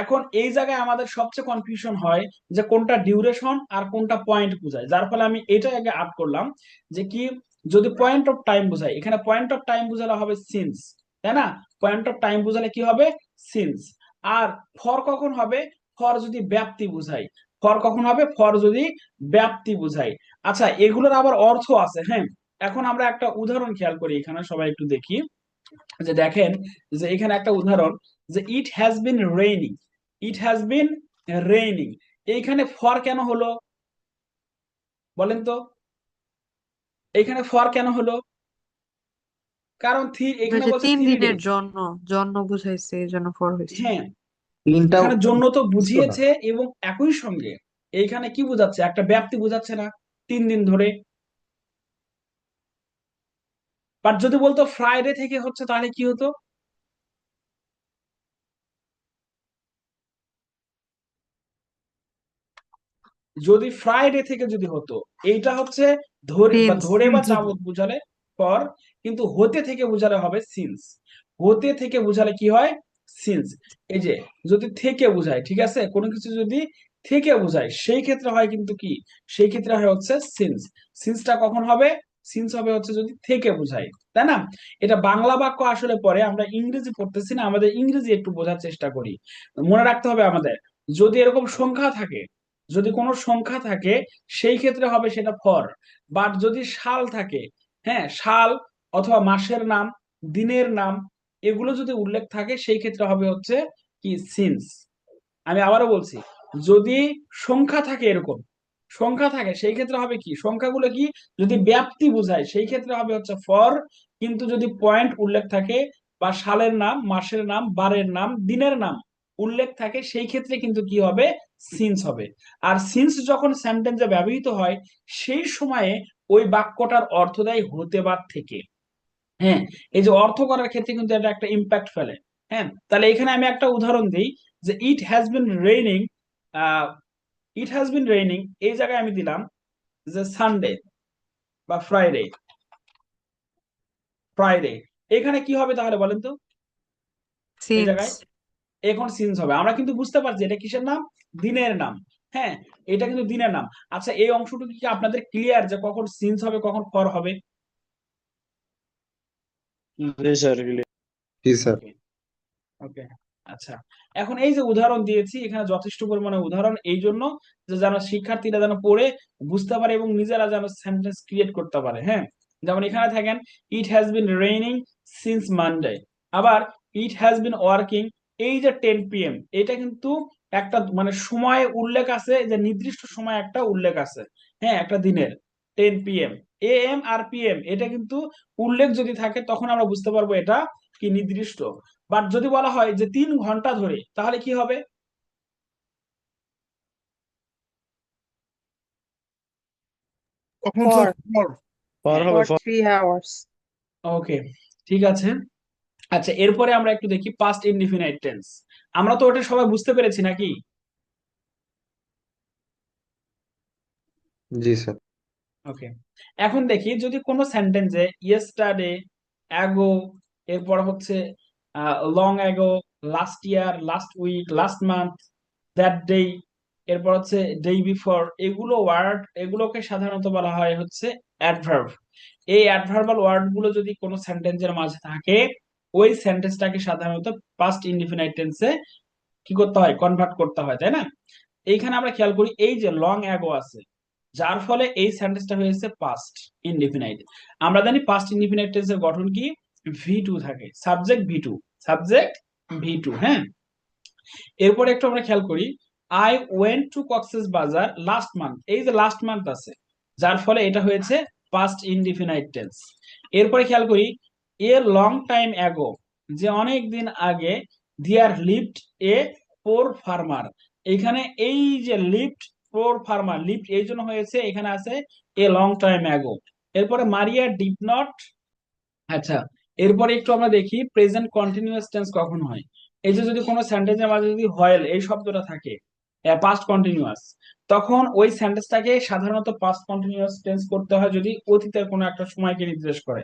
এখন এই জায়গায় আমাদের সবচেয়ে কনফিউশন হয় যে কোনটা ডিউরেশন আর কোনটা পয়েন্ট বোঝায়, যার ফলে আমি এটা আগে আপ করলাম, যে কি, যদি পয়েন্ট অফ টাইম বোঝায়, এখানে পয়েন্ট অফ টাইম বোঝালে হবে সিন্স, তাই না? পয়েন্ট অফ টাইম বোঝালে কি হবে, সিন্স। আর ফর কখন হবে, ফর যদি ব্যাপ্তি বোঝায়, ফর কখন হবে, ফর যদি ব্যাপ্তি বোঝায়। আচ্ছা, এগুলোর আবার অর্থ আছে। হ্যাঁ, এখন আমরা একটা উদাহরণ খেয়াল করি, এখানে সবাই একটু দেখি, যে দেখেন, যে এখানে একটা উদাহরণ, যে it has been raining, it has been raining, এইখানে ফর কেন হলো বলেন তো? এখানে ফর কেন হলো? কারণ ওই এখানে যে বলছে 3 দিনের 3 ডেজ। জন্য জন্য বুঝাইছে এই জন্য ফর হয়েছে। হ্যাঁ, তিনটাও এখানে জন্য তো বুঝতো না। বুঝিয়েছে এবং একই সঙ্গে এইখানে কি বোঝাচ্ছে, একটা ব্যাপ্তি বোঝাচ্ছে না, 3 দিন ধরে। বাট যদি বলতো ফ্রাইডে থেকে হচ্ছে তাহলে কি হতো? যদি ফ্রাইডে থেকে যদি হতো, এইটা হচ্ছে ধরে বা সিন্স ধরে বা যাবত বুঝালে ফর, কিন্তু হতে থেকে বুঝালে হবে সিন্স। হতে থেকে বুঝালে কি হয়? সিন্স। এই যে যদি থেকে বুঝায়, ঠিক আছে, কোনো কিছু যদি থেকে বুঝায় সেই ক্ষেত্রে হয় কিন্তু কি, সেই ক্ষেত্রে হয় হচ্ছে সিন্স। সিন্সটা কখন হবে? সিন্স হবে হচ্ছে যদি থেকে বুঝায়, তাই না? এটা বাংলা বাক্য আসলে পরে আমরা ইংরেজি পড়তেছি না, আমাদের ইংরেজি একটু বোঝার চেষ্টা করি। মনে রাখতে হবে আমাদের, যদি এরকম সংখ্যা থাকে, যদি কোনো সংখ্যা থাকে সেই ক্ষেত্রে হবে সেটা ফর। বাট যদি সাল থাকে, হ্যাঁ সাল অথবা মাসের নাম, দিনের নাম, এগুলো যদি উল্লেখ থাকে সেই ক্ষেত্রে হবে হচ্ছে কি, সিন্স। আমি আবারও বলছি, যদি সংখ্যা থাকে, এরকম সংখ্যা থাকে সেই ক্ষেত্রে হবে কি, সংখ্যাগুলো কি যদি ব্যাপ্তি বোঝায় সেই ক্ষেত্রে হবে হচ্ছে ফর। কিন্তু যদি পয়েন্ট উল্লেখ থাকে বা সালের নাম, মাসের নাম, বারের নাম, দিনের নাম উল্লেখ থাকে সেই ক্ষেত্রে কিন্তু কি হবে, সিন্স হবে। আর সিন্স যখন সেন্টেন্সে ব্যবহৃত হয় সেই সময়ে ওই বাক্যটার অর্থ দেয় হতে বা থেকে। হ্যাঁ, এই যে অর্থ করার ক্ষেত্রে কিন্তু এটা একটা ইম্প্যাক্ট ফেলে। হ্যাঁ, তাহলে এখানে আমি একটা উদাহরণ দিই, যে it has been raining. It has been raining, এই জায়গায় আমি দিলাম যে সানডে বা ফ্রাইডে। ফ্রাইডে, এখানে কি হবে তাহলে বলেন তো? এই সিন্স। জায়গায় এখন সিন্স হবে। আমরা কিন্তু বুঝতে পারছি এটা কিসের নাম, দিনের নাম। হ্যাঁ, এটা কিন্তু দিনের নাম। আচ্ছা, এই অংশটুকু কি আপনাদের ক্লিয়ার যে কখন সিন্স হবে কখন ফর হবে? জি স্যার। জি স্যার। ওকে, ওকে। আচ্ছা, এখন এই যে উদাহরণ দিয়েছি এখানে যথেষ্ট পরিমাণে উদাহরণ এই জন্য যে যেন শিক্ষার্থীরা যেন পড়ে বুঝতে পারে এবং নিজেরা যেন সেন্টেন্স ক্রিয়েট করতে পারে। হ্যাঁ, যেমন এখানে থাকেন, it has been raining since Monday. আবার ইট হ্যাজ বিন ওয়ার্কিং, এই যে 10 PM, এটা কিন্তু একটা মানে সময় উল্লেখ আছে, যে নির্দিষ্ট সময় একটা উল্লেখ আছে। হ্যাঁ, একটা দিনের 10 PM। AM আর PM এটা কিন্তু উল্লেখ যদি থাকে তখন আমরা বুঝতে পারবো এটা কি নির্দিষ্ট। বাট যদি বলা হয় যে 3 ঘন্টা ধরে, তাহলে কি হবে? তখন ফর স্যার ফর হ্যাঁ, হবে ফর ফর। 3 আওয়ার্স। ওকে, ঠিক আছে। আচ্ছা, এরপরে আমরা একটু দেখি পাস্ট ইনডিফিনাইট টেন্স। আমরা তো ওটা সবাই বুঝতে পেরেছি নাকি? জি স্যার। ওকে, এখন দেখি যদি কোনো সেন্টেন্সে ইয়েস্টারডে, অ্যাগো, এরপর হচ্ছে long ago, last year, last week, last month, that day, এরপর হচ্ছে ডে বিফোর, এগুলো ওয়ার্ড, এগুলোকে সাধারণত বলা হয় হচ্ছে অ্যাডভার্ব। এই অ্যাডভার্বাল ওয়ার্ড গুলো যদি কোনো সেন্টেন্সের মাঝে থাকে, ওই সেন্টেন্সটাকে সাধারণত পাস্ট ইনডিফিনাইট টেন্সে কি করতে হয়, কনভার্ট করতে হয়, তাই না? এইখানে আমরা খেয়াল করি এই যে লং অ্যাগো আছে, যার ফলে এই সেন্টেন্সটা হয়েছে পাস্ট ইনডিফিনাইট। আমরা জানি পাস্ট ইনডিফিনাইট টেন্সের গঠন কি, V2 থাকে, সাবজেক্ট V2, সাবজেক্ট V2। হ্যাঁ, এরপরে একটু আমরা খেয়াল করি, আই ওয়েন্ট টু কক্সেস বাজার লাস্ট মান্থ, এই যে লাস্ট মান্থ আছে, যার ফলে এটা হয়েছে পাস্ট ইনডিফিনাইট টেন্স। এরপরে খেয়াল করি, এ লং টাইম অ্যাগো, যে অনেক দিন আগে, there lived a poor farmer, এখানে এই যে লিভড, পোর ফার্মার, লিভড এই জন্য হয়েছে, এখানে আছে এ লং টাইম অ্যাগো। এরপরে মারিয়া ডিড নট। আচ্ছা, এরপরে একটু আমরা দেখি প্রেজেন্ট কন্টিনিউয়াস টেন্স কখন হয়। এই যে যদি কোনো সেন্টেন্সের মাঝে যদি হয়েল এই শব্দটা থাকে, পাস্ট কন্টিনিউয়াস, তখন ওই সেন্টেন্সটাকে সাধারণত পাস্ট কন্টিনিউয়াস টেন্স করতে হয় যদি অতীতের কোনো একটা সময়কে নির্দেশ করে।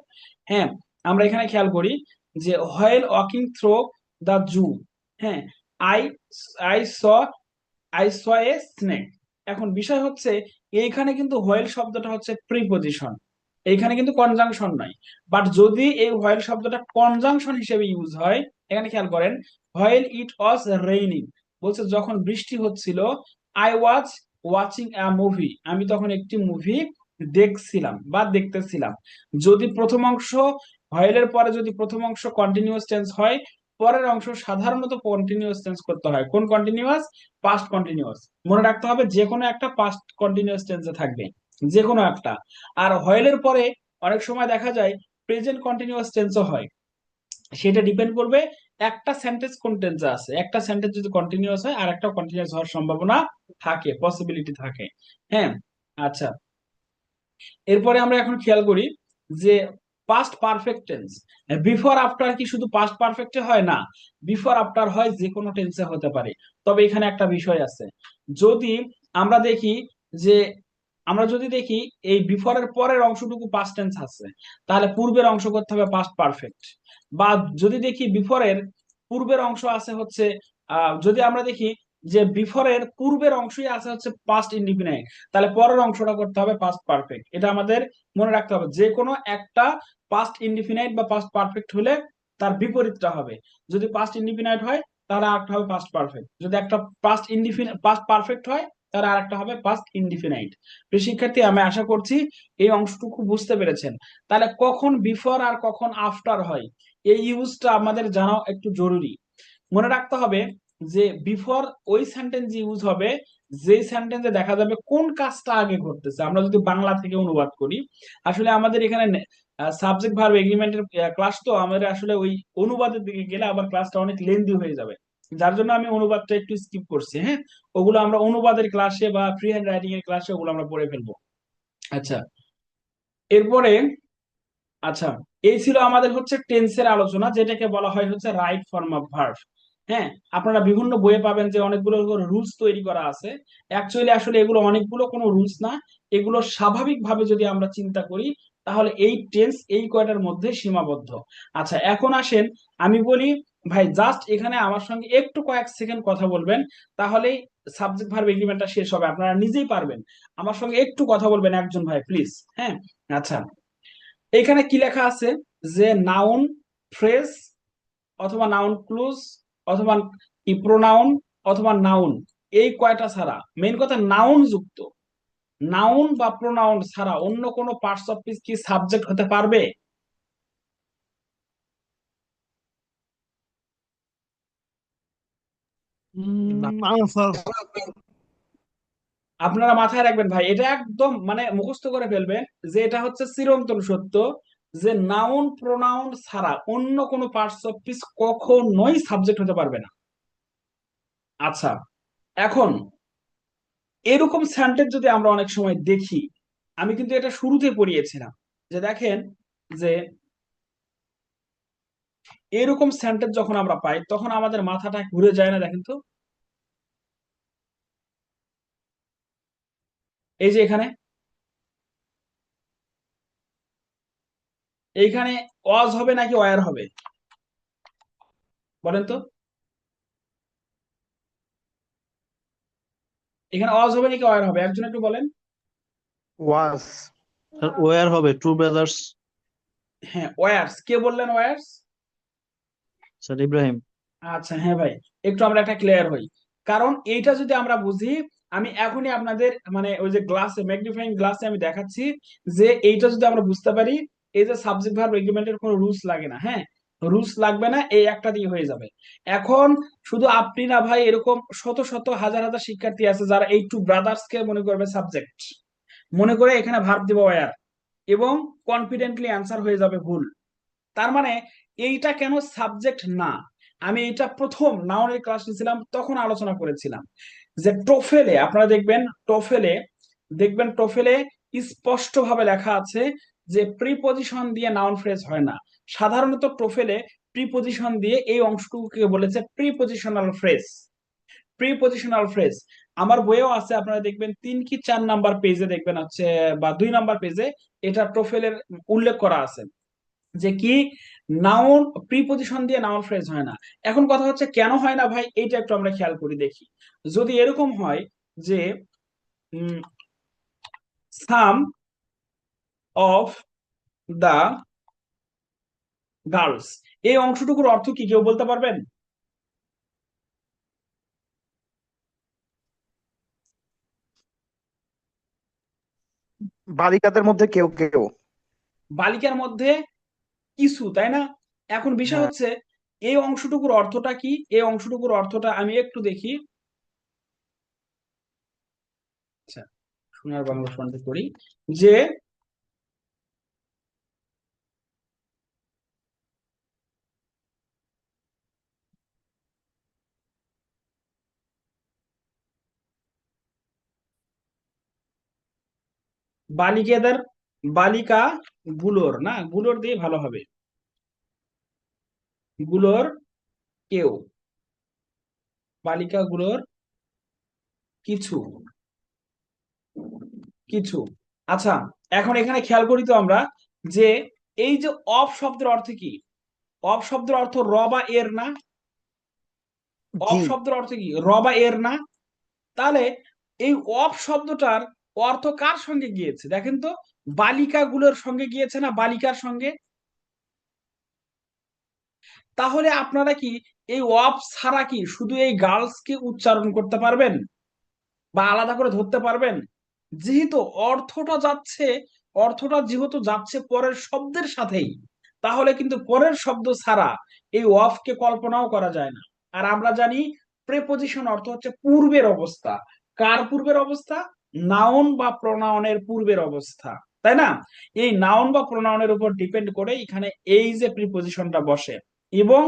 হ্যাঁ, আমরা এখানে খেয়াল করি যে while walking through the zoo, হ্যাঁ, I I saw I saw a snake. এখন বিষয় হচ্ছে এইখানে কিন্তু হোয়েল শব্দটা হচ্ছে প্রিপজিশন, এইখানে কিন্তু কনজাংশন নাই। বাট যদি এই হোয়েল শব্দটা কনজাংশন হিসেবে ইউজ হয়, এখানে খেয়াল করেন, হোয়েল ইট ওয়াজ রেইনিং, বলছে যখন বৃষ্টি হচ্ছিল, I was watching a movie, আমি তখন একটি মুভি দেখছিলাম বা দেখতেছিলাম। যদি প্রথম অংশ, হোয়েলের পরে যদি প্রথম অংশ কন্টিনিউয়াস টেন্স হয়, পরের অংশ সাধারণত কন্টিনিউয়াস টেন্স করতে হয়। কোন কন্টিনিউয়াস? Past continuous. মনে রাখতে হবে যে কোনো একটা পাস্ট কন্টিনিউয়াস টেন্সে থাকবে। যে কোনো একটা। আর হয়েলের পরে অনেক সময় দেখা যায় প্রেজেন্ট কন্টিনিউয়াস টেন্সও হয়। সেটা ডিপেন্ড করবে একটা সেন্টেন্স কোন টেন্সে আছে। একটা সেন্টেন্স যদি কন্টিনিউয়াস হয় আর একটা কন্টিনিউয়াস হওয়ার সম্ভাবনা থাকে, পসিবিলিটি থাকে। হ্যাঁ, আচ্ছা। এরপরে আমরা এখন খেয়াল করি যে past perfect tense, before after কি শুধু পাস্ট পারফেক্টে হয় না, বিফোর আফটার হয় যে কোনো টেন্সে হতে পারে। তবে এখানে একটা বিষয় আছে, যদি আমরা দেখি যে আমরা যদি দেখি এই বিফোরের পরের অংশটুকু পাস্ট টেন্স আছে, তাহলে পূর্বের অংশ করতে হবে পাস্ট পারফেক্ট। বা যদি দেখি বিফোরের পূর্বের অংশ আছে হচ্ছে যদি আমরা দেখি যে বিফোরের পূর্বের অংশই আছে হচ্ছে পাস্ট ইনডিফিনাইট, তাহলে পরের অংশটা করতে হবে পাস্ট পারফেক্ট। এটা আমাদের মনে রাখতে হবে, যে কোনো একটা পাস্ট ইনডিফিনাইট বা পাস্ট পারফেক্ট হলে তার বিপরীতটা হবে। যদি পাস্ট ইনডিফিনাইট হয় তাহলে আরেকটা হবে পাস্ট পারফেক্ট, যদি একটা পাস্ট পারফেক্ট হয় তাহলে আরেকটা হবে পাস্ট ইনডিফিনাইট। প্রিয় শিক্ষার্থী, আমি আশা করছি এই অংশটুকু বুঝতে পেরেছেন। তাহলে কখন বিফোর আর কখন আফটার হয় এই ইউজটা আমাদের জানা একটু জরুরি। মনে রাখতে হবে যে বিফোর ওই সেন্টেন্স ইউজ হবে যেই সেন্টেন্সে দেখা যাবে কোন কাজটা আগে ঘটতেছে। আমরা যদি বাংলা থেকে অনুবাদ করি, আসলে আমাদের এখানে সাবজেক্ট ভার্ব এগ্রিমেন্টের ক্লাস, তো আমাদের আসলে ওই অনুবাদের দিকে গেলে আবার ক্লাসটা অনেক লেন্দি হয়ে যাবে, যার জন্য আমি অনুবাদটা একটু স্কিপ করছি। হ্যাঁ, ওগুলো আমরা অনুবাদের ক্লাসে বা ফ্রি হ্যান্ড রাইটিং এর ক্লাসে ওগুলো আমরা পড়ে ফেলবো। আচ্ছা, এরপরে আচ্ছা, এই ছিল আমাদের হচ্ছে টেন্সের আলোচনা, যেটাকে বলা হয় হচ্ছে রাইট ফর্ম অফ ভার্ব। হ্যাঁ, আপনারা বিভিন্ন বইয়ে পাবেন যে অনেকগুলো রুলস তৈরি করা আছে। অ্যাকচুয়ালি আসলে এগুলো অনেকগুলো কোনো রুলস না, এগুলো স্বাভাবিকভাবে যদি আমরা চিন্তা করি তাহলে এই টেন্স এই কয়টার মধ্যে সীমাবদ্ধ। আচ্ছা, এখন আসেন আমি বলি, ভাই জাস্ট এখানে আমার সঙ্গে একটু কয়েক সেকেন্ড কথা বলবেন, তাহলেই সাবজেক্ট ভার্ব এগ্রিমেন্টটা শেষ হবে, আপনারা নিজেই পারবেন। আমার সঙ্গে একটু কথা বলবেন একজন ভাই, প্লিজ। হ্যাঁ, আচ্ছা। এখানে কি লেখা আছে যে নাউন ফ্রেজ অথবা নাউন ক্লুজ অথবা কি প্রোনাউন অথবা নাউন, এই কয়টা ছাড়া, মেইন কথা নাউন যুক্ত, নাউন বা প্রোনাউন ছাড়া অন্য কোনো পার্টস অফ স্পিচ কি সাবজেক্ট হতে পারবে? না। না স্যার। আপনারা মাথায় রাখবেন ভাই, এটা একদম মানে মুখস্থ করে ফেলবেন যে এটা হচ্ছে চিরন্তন সত্য, যে নাউন প্রোনাউন ছাড়া অন্য কোনো পার্টস অফ স্পিচ কখনোই সাবজেক্ট হতে পারবে না। আচ্ছা, এখন এরকম সেন্টেন্স যদি আমরা অনেক সময় দেখি, আমি কিন্তু এটা শুরুতে পড়িয়েছিলাম, যে দেখেন যে এরকম সেন্টেন্স যখন আমরা পাই তখন আমাদের মাথাটা ঘুরে যায় না? দেখেন তো, এই যে এখানে এইখানে ওয়াজ হবে নাকি ওয়ার হবে, বলেন তো? এখানে ওয়াজ হবে নাকি ওয়ার হবে, একজন একটু বলেন। ওয়াজ। স্যার ওয়ার হবে, টু ব্রাদার্স। হ্যাঁ, ওয়ার্স, কে বললেন ওয়ার্স? স্যার ইব্রাহিম। আচ্ছা, হ্যাঁ ভাই, একটু আমরা একটা ক্লিয়ার হই। কারণ এইটা যদি আমরা বুঝি, আমি এখনই আপনাদের মানে ওই যে গ্লাসে ম্যাগনিফাইং গ্লাসে আমি দেখাচ্ছি যে এইটা যদি আমরা বুঝতে পারি, এই যে সাবজেক্ট ভার্ব এগ্রিমেন্টের কোনো রুলস লাগে না। হ্যাঁ, রুলস লাগবে না, এই একটা দিয়ে হয়ে যাবে। এখন শুধু আপনি না ভাই, এরকম শত শত হাজার হাজার শিক্ষার্থী আছে যারা এই টু ব্রাদার্স কে মনে করবে সাবজেক্ট, মনে করে এখানে ভার্ব দিব ওয়্যার, এবং কনফিডেন্টলি অ্যান্সার হয়ে যাবে ভুল। তার মানে এইটা কেন সাবজেক্ট না, আমি এটা প্রথম নাউনের ক্লাস নিয়েছিলাম তখন আলোচনা করেছিলাম যে টোফেলে আপনারা দেখবেন, টোফেলে স্পষ্ট ভাবে লেখা আছে যে প্রিপজিশন দিয়ে নাউন ফ্রেজ হয় না। সাধারণত টোফেলে প্রিপজিশন দিয়ে এই অংশটুকুকে বলেছে প্রিপজিশনাল ফ্রেজ। প্রিপজিশনাল ফ্রেজ আমার বইয়েও আছে, আপনারা দেখবেন 3 কি 4 নাম্বার পেজে দেখবেন হচ্ছে, বা 2 নাম্বার পেজে এটা টোফেলের উল্লেখ করা আছে যে কি নাউন প্রিপজিশন দিয়ে নাউন ফ্রেজ হয় না। এখন কথা হচ্ছে কেন হয় না ভাই, এইটা একটু আমরা খেয়াল করি দেখি। যদি এরকম হয় যে সাম অফ দা গার্লস, এই অংশটুকুর অর্থ কি কেউ বলতে পারবেন? বালিকাদের মধ্যে কেউ কেউ। বালিকার মধ্যে কিছু, তাই না? এখন বিষয় হ্যাঁ। হচ্ছে এই অংশটুকুর অর্থটা কি, এই অংশটুকুর অর্থটা আমি একটু দেখি। আচ্ছা, সোনার বাংলা সমানটা করি যে বালিকাদের বালিকা গুলোর, না গুলোর দিয়ে ভালো হবে, গুলোর কেউ, বালিকা গুলোর কিছু কিছু। আচ্ছা, এখন এখানে খেয়াল করি তো আমরা যে এই যে অফ শব্দের অর্থ কি? অফ শব্দের অর্থ র বা এর না? অফ জি শব্দের অর্থ কি র বা এর না? তাহলে এই অফ শব্দটার অর্থ কার সঙ্গে গিয়েছে দেখেন তো? বালিকাগুলোর সঙ্গে গিয়েছে না বালিকার সঙ্গে? তাহলে আপনারা কি এই অফ ছাড়া কি শুধু এই গার্লস কে উচ্চারণ করতে পারবেন বা আলাদা করে ধরতে পারবেন? যেহেতু যেহেতু যাচ্ছে পরের শব্দের সাথেই, তাহলে কিন্তু পরের শব্দ ছাড়া এই অফ কে কল্পনাও করা যায় না। আর আমরা জানি প্রেপোজিশন অর্থ হচ্ছে পূর্বের অবস্থা। কার পূর্বের অবস্থা? নাউন বা প্রোনাউনের পূর্বের অবস্থা, তাই না? এই নাউন বা প্রোনাউনের উপর ডিপেন্ড করে এখানে এই যে প্রিপোজিশনটা বসে, এবং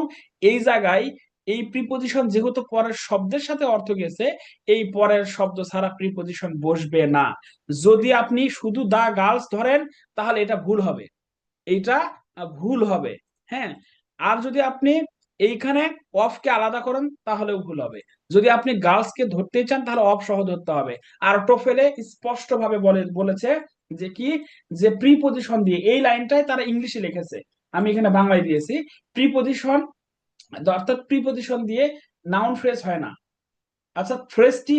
এই জায়গায় এই প্রিপোজিশন যেহেতু পরের শব্দের সাথে অর্থ গেছে, এই পরের শব্দ ছাড়া প্রিপোজিশন বসবে না। যদি আপনি শুধু দা গার্লস ধরেন তাহলে এটা ভুল হবে, এইটা ভুল হবে। হ্যাঁ, আর যদি আপনি এইখানে অফ কে আলাদা করেন তাহলেও ভুল হবে। যদি আপনি গার্লস কে ধরতে চান তাহলে অফ সহ ধরতে হবে। আর টোফেলে স্পষ্ট ভাবে বলেছে যে কি, যে প্রিপোজিশন দিয়ে, এই লাইনটাই তারা ইংলিশে লিখেছে, আমি এখানে বাংলায় দিয়েছি। প্রিপোজিশন অর্থাৎ প্রিপোজিশন দিয়ে নাউন ফ্রেজ হয় না। আচ্ছা, ফ্রেজটি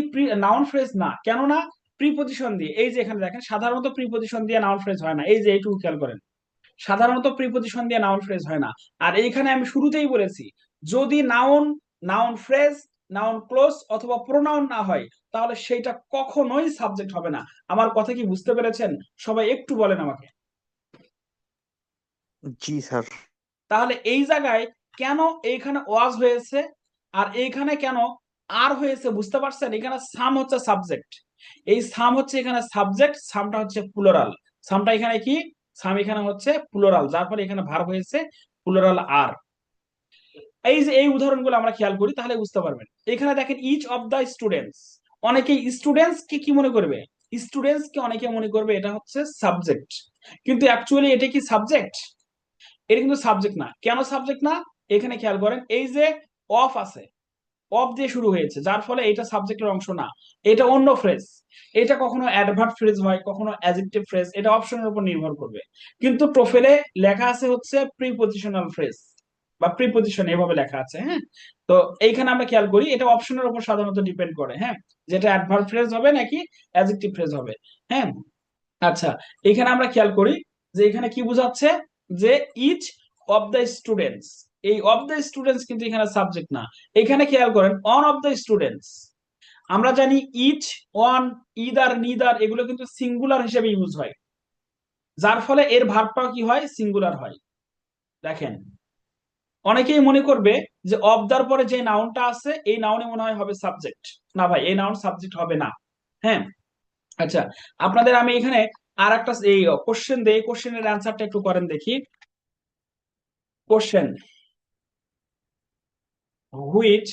নাউন ফ্রেজ না, কেন না? প্রিপোজিশন দিয়ে, এই যে এখানে দেখেন সাধারণত প্রিপোজিশন দিয়ে নাউন ফ্রেজ হয় না, এই যে এইটুকু খেয়াল করেন, সাধারণত প্রিপোজিশন দিয়ে নাউন ফ্রেজ হয় না। আর এইখানে আমি শুরুতেই বলেছি, যদি noun, noun phrase, noun clause অথবা প্রোনাউন না হয় তাহলে সেইটা কখনোই সাবজেক্ট হবে না। আমার কথা কি বুঝতে পেরেছেন? সবাই একটু বলেন আমাকে। জি স্যার। তাহলে এই জায়গায় কেন এইখানে ওয়াজ হয়েছে আর এইখানে কেন আর হয়েছে বুঝতে পারছেন? এখানে সাম হচ্ছে সাবজেক্ট, এই সাম হচ্ছে এখানে সাবজেক্ট, সামটা হচ্ছে প্লুরাল। সামটা এখানে কি? সাম এখানে হচ্ছে প্লুরাল, যার ফলে এখানে ভার্ব হয়েছে প্লুরাল আর। এই যে এই উদাহরণগুলো আমরা খেয়াল করি তাহলে বুঝতে পারবেন। এখানে দেখেন ইচ অফ দা স্টুডেন্টস, অনেকেই স্টুডেন্টস কে কি মনে করবে? স্টুডেন্টস কে অনেকে মনে করবে এটা হচ্ছে সাবজেক্ট, কিন্তু অ্যাকচুয়ালি এটা কি সাবজেক্ট? এটা কিন্তু সাবজেক্ট না। কেন সাবজেক্ট না? এখানে খেয়াল করেন, এই যে অফ আছে, অফ দিয়ে শুরু হয়েছে, যার ফলে এটা সাবজেক্টের অংশ না, এটা অন্য ফ্রেজ। এটা কখনো অ্যাডভার্ব ফ্রেজ হয়, কখনো অ্যাডজেক্টিভ ফ্রেজ, এটা অপশনের উপর নির্ভর করবে। কিন্তু টোফেলে লেখা আছে হচ্ছে প্রিপোজিশনাল ফ্রেজ বা প্রিপোজিশন, এভাবে লেখা আছে। হ্যাঁ, তো এইখানে আমরা খেয়াল করি এটা অপশনের উপর সাধারণত ডিপেন্ড করে, হ্যাঁ, যেটা অ্যাডভার্ব ফ্রেজ হবে নাকি অ্যাডজেক্টিভ ফ্রেজ হবে। হ্যাঁ, আচ্ছা, এখানে আমরা খেয়াল করি যে এখানে কি বোঝাচ্ছে, যে ইচ অফ দ্য স্টুডেন্টস, এই অফ দ্য স্টুডেন্টস কিন্তু এখানে সাবজেক্ট না। এখানে খেয়াল করেন অন অফ দ্য স্টুডেন্টস, আমরা জানি ইচ, অন, ইদার, নিদার এগুলো কিন্তু সিঙ্গুলার হিসেবে ইউজ হয়, যার ফলে এর ভার্বটাও কি হয়? সিঙ্গুলার হয়। দেখেন, অনেকেই মনে করবে যে অফ দার পরে যে নাউনটা আছে এই নাউনে মনে হয় হবে সাবজেক্ট। না ভাই, এই নাউন সাবজেক্ট হবে না। হ্যাঁ, আচ্ছা, আপনাদের আমি এখানে আর একটা এই কোশ্চেন দেই, কোশ্চেনের অ্যান্সারটা একটু করেন দেখি। কোশ্চেন, হুইচ,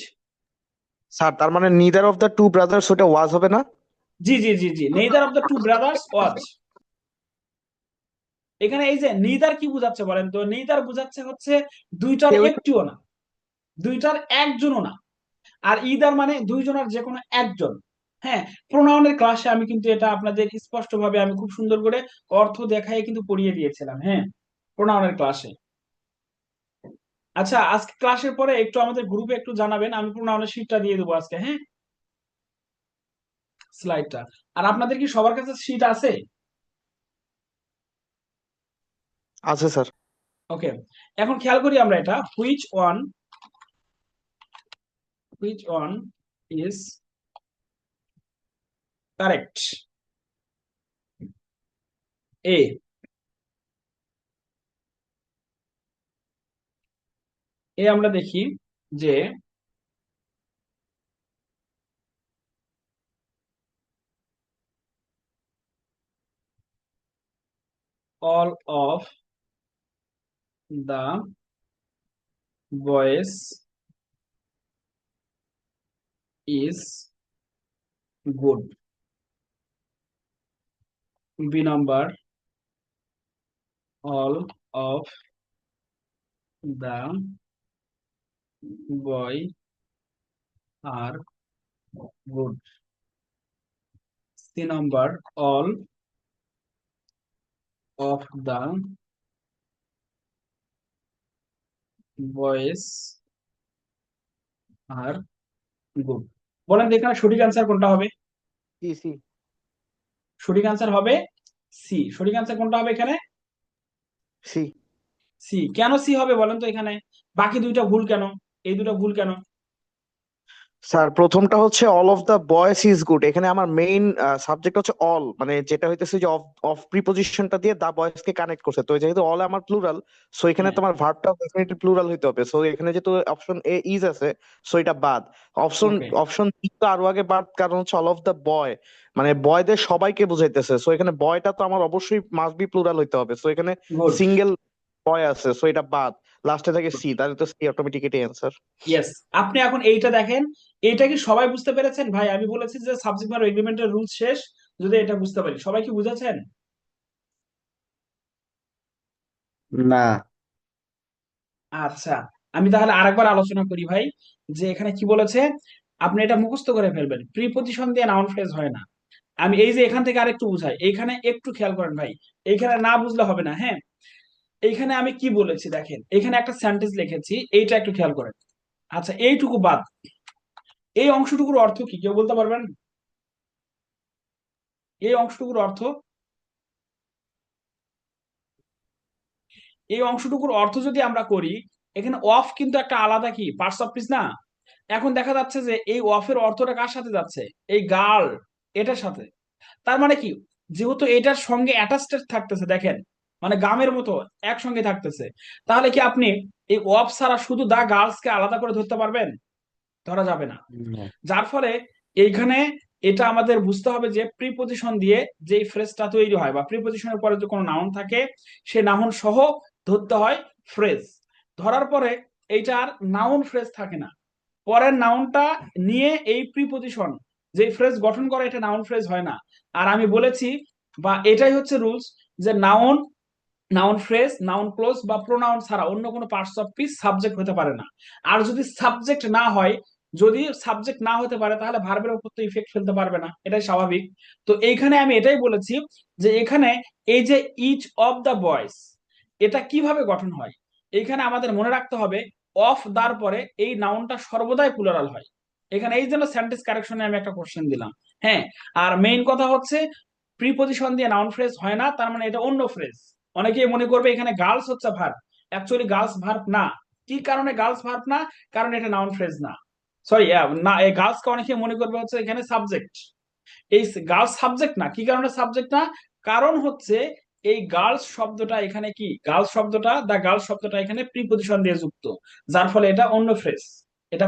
স্যার তার মানে neither of the two brothers ওটা ওয়াজ হবে না? জি জি জি জি, neither of the two brothers was. এখানে এই যে নেইদার কি বোঝাচ্ছে বলেন তো? নেইদার বোঝাচ্ছে হচ্ছে দুইটার কেউই না। একটিও না, দুইটার একজনও না। আর ইদার মানে দুইজনের যে কোনো একজন। হ্যাঁ, প্রোনাউনের ক্লাসে আমি কিন্তু এটা আপনাদের স্পষ্ট ভাবে আমি খুব সুন্দর করে অর্থ দেখাই কিন্তু পড়িয়ে দিয়েছিলাম। হ্যাঁ, প্রোনাউনের ক্লাসে। আচ্ছা, আজকে ক্লাসের পরে একটু আমাদের গ্রুপে একটু জানাবেন, আমি প্রোনাউনের শীটটা দিয়ে দেবো আজকে। হ্যাঁ, স্লাইডটা। আর আপনাদের কি সবার কাছে শীট আছে? আছে স্যার। ওকে, এখন খেয়াল করি আমরা এটা, which one is correct? A, আমরা দেখি যে all of the boys is good. B number, all of the boy are good. C number, all of the boys are good. বলেন তো এখানে সঠিক অ্যান্সার কোনটা হবে? C C. সঠিক অ্যান্সার হবে সি। সঠিক অ্যান্সার কোনটা হবে এখানে? সি। সি। কেন সি হবে বলেন তো এখানে? বাকি দুইটা ভুল কেন? এই দুটো ভুল কেন? স্যার প্রথমটা হচ্ছে all of the boys is good, এখানে আমার মেইন সাবজেক্ট হচ্ছে অল, মানে যেটা হইতেছে যে অফ অফ প্রিপোজিশনটা দিয়ে দা বয়েস কে কানেক্ট করছে, তো যেহেতু অল আমার প্লুরাল, সো এখানে হ্যাঁ, তোমার ভার্বটা ডেফিনেটলি প্লুরাল হইতে হবে, সো এখানে যেহেতু অপশন এ ইজ আছে, সো এটা বাদ। অপশন ওকে, অপশন বি তো আরো আগে বাদ, কারণ হচ্ছে অল অফ দা বয়, মানে বয়দের সবাইকে বুঝাইতেছে, সো এখানে বয়টা তো আমার অবশ্যই মাস্ট বি প্লুরাল হইতে হবে, সো এখানে গুড। সিঙ্গেল বয় আছে, সো এটা বাদ। লাস্টে থাকে সি, তাহলে তো সি অটোমেটিক এটাই অ্যান্সার। ইয়েস। আপনি এখন এইটা দেখেন, এইটা কি সবাই বুঝতে পেরেছেন? ভাই আমি বলেছি যে সাবজেক্ট ভার্ব এগ্রিমেন্টের রুল শেষ যদি এটা বুঝতে পারি। সবাই কি বুঝেছেন? না। আচ্ছা, আমি তাহলে আরেকবার আলোচনা করি ভাই, যে এখানে কি বলেছে। আপনি এটা মুখস্থ করে ফেলবেন, প্রিপজিশন দিয়ে নাউন ফ্রেজ হয় না। আমি এই যে এখান থেকে আরেকটু বুঝাই, এইখানে একটু খেয়াল করেন ভাই, এইখানে না বুঝলে হবে না। হ্যাঁ, এইখানে আমি কি বলেছি দেখেন, এখানে একটা সেন্টেন্স লিখেছি, এইটা একটু খেয়াল করেন। আচ্ছা, এইটুকু বাদ, এই অংশটুকুর অর্থ কি কেউ বলতে পারবেন? এই অংশটুকুর অর্থ, এই অংশটুকুর অর্থ যদি আমরা করি, এখানে অফ কিন্তু একটা আলাদা কি পার্টস অফ স্পিচ না? এখন দেখা যাচ্ছে যে এই অফের অর্থটা কার সাথে যাচ্ছে? এই গার্ল, এটার সাথে। তার মানে কি, যেহেতু এটার সঙ্গে অ্যাটাচড থাকতেছে দেখেন, মানে গামের মতো একসঙ্গে থাকতেছে, তাহলে কি আপনি এই অফ ছাড়া শুধু দা গার্লস কে আলাদা করে ধরতে পারবেন? ধরা যাবে না। না। যার ফলে এইখানে এটা আমাদের বুঝতে হবে যে প্রিপজিশন দিয়ে যে ফ্রেজটা তৈরি হয়, বা প্রিপজিশনের পরে যে কোনো নাউন থাকে, সে নাউন সহ ধরতে হয় ফ্রেজ। ধরার পরে এইটার নাউন ফ্রেজ থাকে না, পরের নাউনটা নিয়ে এই প্রিপজিশন যে ফ্রেজ গঠন করে, এটা নাউন ফ্রেজ হয় না। আর আমি বলেছি, বা এটাই হচ্ছে রুলস, যে noun, noun phrase, noun clause বা প্রোনাউন ছাড়া অন্য কোনো পার্টস অফ স্পিচ সাবজেক্ট হতে পারে না। আর যদি সাবজেক্ট না হয়, যদি সাবজেক্ট না হতে পারে, তাহলে ভার্বের উপর তো ইফেক্ট ফেলতে পারবে না, এটাই স্বাভাবিক। তো এইখানে আমি এটাই বলেছি যে এখানে এই যে ইচ অফ দা বয়েস, এটা কিভাবে গঠন হয়, এখানে আমাদের মনে রাখতে হবে অফ দার পরে এই নাউনটা সর্বদাই প্লুরাল হয়। এখানে এই জন্য সেন্টেন্স কারেকশনে আমি একটা কোশ্চেন দিলাম। হ্যাঁ, আর মেইন কথা হচ্ছে প্রিপজিশন দিয়ে নাউন ফ্রেজ হয় না, তার মানে এটা অন্য ফ্রেজ। অনেকেই মনে করবে এখানে গার্লস হচ্ছে ভার্ব, অ্যাকচুয়ালি গার্লস ভার্ব না। কি কারণে গার্লস ভার্ব না? কারণ এটা নাউন ফ্রেজ না। সরি, না, এই গার্লস কে অনেকে মনে করবে হচ্ছে এখানে সাবজেক্ট। এই গার্লস সাবজেক্ট না। কি কারণে সাবজেক্ট না? কারণ হচ্ছে এই গার্লস শব্দটা এখানে কি, গার্লস শব্দটা, দা গার্লস শব্দটা এখানে প্রিপজিশন দিয়ে যুক্ত, যার ফলে এটা অন্য ফ্রেজ, এটা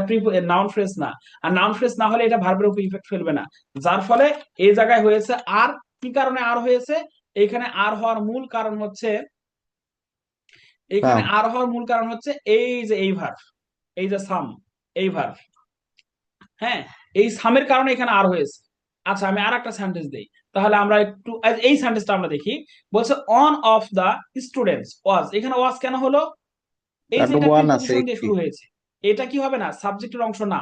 নাউন ফ্রেজ না। আর নাউন ফ্রেজ না হলে এটা ভার্বের উপর ইফেক্ট ফেলবে না, যার ফলে এই জায়গায় হয়েছে আর। কি কারণে আর হয়েছে? এখানে আর হওয়ার মূল কারণ হচ্ছে, এখানে সাম। আর হওয়ার মূল কারণ হচ্ছে এই যে এই ভার্ব, এই যে সাম, এই ভার্ব। হ্যাঁ, এই সামের কারণে এখানে আর হয়েছে। আচ্ছা, আমি আর একটা সেন্টেন্স দেই, তাহলে আমরা একটু এই সেন্টেন্সটা আমরা দেখি। বলছে one of the students was, এখানে ওয়াজ কেন হলো? এই যে কারণ এটা ওয়ান আছে প্রিপজিশন দিয়ে একটি। শুরু হয়েছে, এটা কি হবে না সাবজেক্টের অংশ না?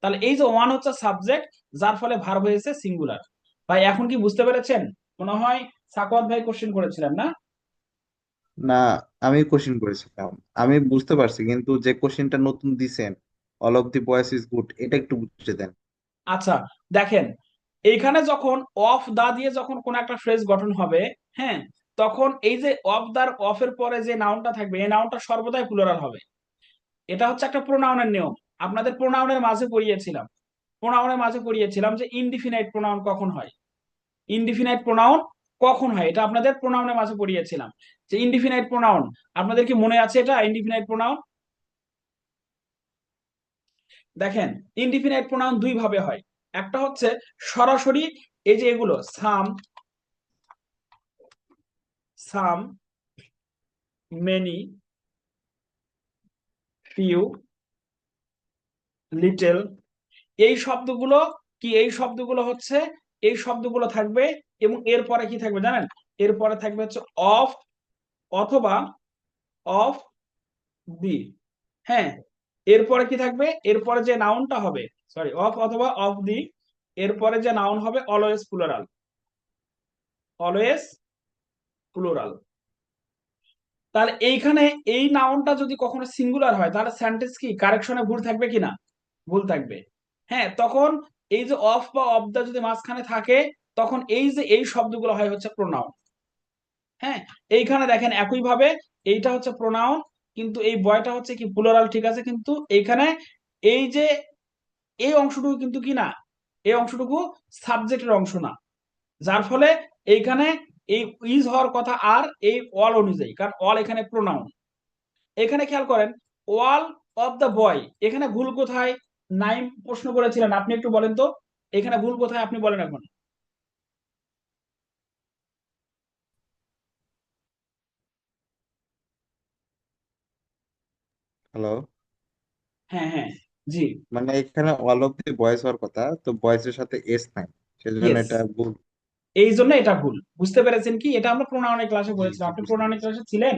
তাহলে এই যে ওয়ান হচ্ছে সাবজেক্ট, যার ফলে ভার্ব হয়েছে সিঙ্গুলার। ভাই এখন কি বুঝতে পেরেছেন? মনে হয় সাকওয়াত ভাই কোশ্চেন করেছিলেন না? না, আমি কোশ্চিন করেছিলাম। আমি বুঝতে পারছি, কিন্তু যে কোশ্চিনটা নতুন দিছেন, অল অফ দি বয়েস ইজ গুড, এটা একটু বুঝে দেন। আচ্ছা, দেখেন, এইখানে যখন অফ দা দিয়ে যখন কোন একটা ফ্রেজ গঠন হবে, হ্যাঁ, তখন এই যে অফ দার অফের পরে যে নাউনটা থাকবে, এই নাউনটা সর্বদাই প্লুরাল হবে। এটা হচ্ছে একটা প্রোনাউনের নিয়ম। আপনাদের প্রোনাউনের মাঝে পড়িয়েছিলাম, প্রোনাউনের মাঝে পড়িয়েছিলাম যে ইনডিফিনাইট প্রোনাউন কখন হয়। ইনডিফিনাইট প্রোনাউন কখন হয়, এটা আপনাদের প্রোনাউনের মাঝে পড়িয়েছিলাম, যে ইনডিফিনাইট প্রোনাউন। আপনাদের কি মনে আছে এটা ইনডিফিনাইট প্রোনাউন? দেখেন, ইনডিফিনাইট প্রোনাউন দুই ভাবে হয়। একটা হচ্ছে সরাসরি, এই যে এগুলো সাম, সাম, মেনি, ফিউ, লিটল, এই শব্দগুলো কি, এই শব্দগুলো হচ্ছে, এই শব্দগুলো থাকবে এবং এরপরে কি থাকবে জানেন, এরপরে থাকবে হচ্ছে অফ অথবা অফ দি। হ্যাঁ, এরপরে কি থাকবে, এরপরে যে নাউনটা হবে, সরি, অফ অথবা অফ দি, এরপরে যে নাউন হবে অলওয়েজ প্লুরাল, অলওয়েজ প্লুরাল। তাহলে এইখানে এই নাউনটা যদি কখনো সিঙ্গুলার হয় তাহলে সেন্টেন্স কি কারেকশনে ভুল থাকবে কিনা, ভুল থাকবে। হ্যাঁ, তখন এই যে অফ বা অফ দা যদি মাঝখানে থাকে তখন এই যে এই শব্দগুলো হয় হচ্ছে প্রোনাউন। হ্যাঁ, এইখানে দেখেন একইভাবে এইটা হচ্ছে প্রোনাউন কিন্তু এই বয়টা হচ্ছে কি প্লুরাল, ঠিক আছে, কিন্তু এইখানে এই যে এই অংশটুকু কিন্তু কি না, এই অংশটুকু সাবজেক্টের অংশ না, যার ফলে এইখানে এই ইজ হওয়ার কথা আর এই অল অনুযায়ী, কারণ অল এখানে প্রোনাউন। এখানে খেয়াল করেন অল অফ দ্য বয়, এখানে ভুল কোথায়, নাইম প্রশ্ন করেছিলেন, আপনি একটু বলেন তো এখানে ভুল কোথায়, আপনি বলেন এখন। হ্যালো, হ্যাঁ হ্যাঁ, জি, মানে এখানে অল অফ দি বয়েজ হওয়ার কথা, তো বয়েজের সাথে এস নাই, সেজন্য ইয়েস, এটা ভুল। এই জন্য এটা ভুল, বুঝতে পেরেছেন কি, এটা আমরা প্রোনাউনের ক্লাসে জি বলেছিলাম, জি, আপনি বুঝতে প্রোনাউনের পেরেছি। ক্লাসে ছিলেন।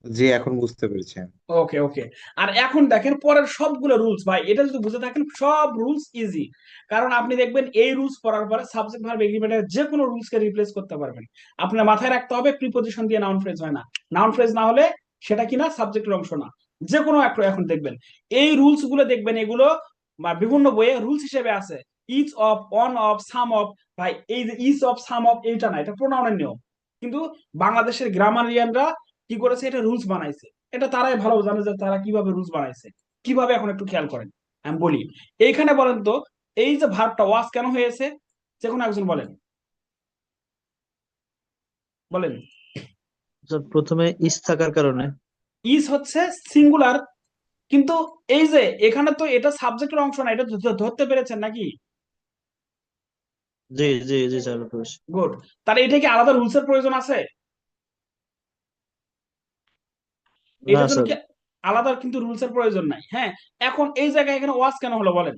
জি, এখন বুঝতে পেরেছি আমি। ওকে ওকে। আর এখন দেখেন পরের সবগুলো রুলস, ভাই এটা যদি বুঝে থাকেন সব রুলস ইজি, কারণ আপনি দেখবেন এই রুলস পড়ার পরে সাবজেক্ট ভার্ব এগ্রিমেন্টের যে কোনো রুলস কে রিপ্লেস করতে পারবেন। আপনার মাথায় রাখতে হবে প্রিপজিশন দিয়ে নাউন ফ্রেজ হয় না, নাউন ফ্রেজ না হলে সেটা কিনা সাবজেক্টের অংশ না, যে কোনো একটা। এখন দেখবেন এই রুলস গুলো দেখবেন এগুলো বা বিভিন্ন বইয়ে রুলস হিসেবে আছে, each of, one of, some of. ভাই এই যে ইচ অফ সাম অফ এইটা না, এটা প্রোনাউনের নিয়ম, কিন্তু বাংলাদেশের গ্রামারিয়ানরা কি করেছে, এটা রুলস বানাইছে। এটা তারাই ভালো জানে যে তারা কিভাবে রুলস বানাইছে, কিভাবে। এখন একটু খেয়াল করেন, আমি বলি এইখানে বলেন তো এই যে ভার্বটা ওয়াজ কেন হয়েছে, যে কোনো একজন বলেন, বলেন। স্যার প্রথমে ইস থাকার কারণে। ইজ হচ্ছে সিঙ্গুলার, কিন্তু এই যে এখানে তো এটা সাবজেক্টের অংশ না, এটা ধরতে পেরেছেন নাকি? জি জি জি স্যার, বুঝতে পেরেছি। গুড। তাহলে এটা কি আলাদা রুলসের প্রয়োজন আছে? না এটার জন্য স্যার। কি আলাদা কিন্তু রুলসের প্রয়োজন নাই। হ্যাঁ, এখন এই জায়গায় এখানে ওয়াজ কেন হলো বলেন,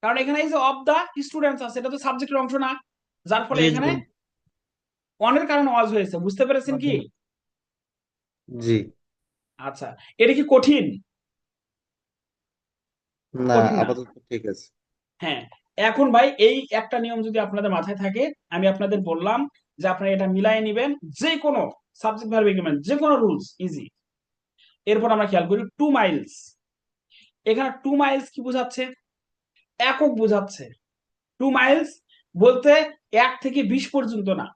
কারণ এখানে এই যে অফ দা স্টুডেন্টস আছে, এটা তো সাবজেক্টের অংশ না, যার ফলে জি জি। এখানে অনের কারণে ওয়াজ হয়েছে, বুঝতে পেরেছেন কি? জি। আচ্ছা, এটা কি কঠিন? না, কঠিন না। আপাতত ঠিক আছে। হ্যাঁ, এখন ভাই এই একটা নিয়ম যদি আপনাদের মাথায় থাকে, আমি আপনাদের বললাম যে আপনারা এটা মিলাই নিবেন, যে কোনো সাবজেক্ট ভার্ব এগ্রিমেন্ট যে কোনো রুলস ইজি। এরপর আমরা খেয়াল করি 2 মাইলস, এখানে 2 মাইলস কি বোঝাচ্ছে, একক বোঝাচ্ছে। 2 মাইলস বলতে 1 থেকে 20 পর্যন্ত না,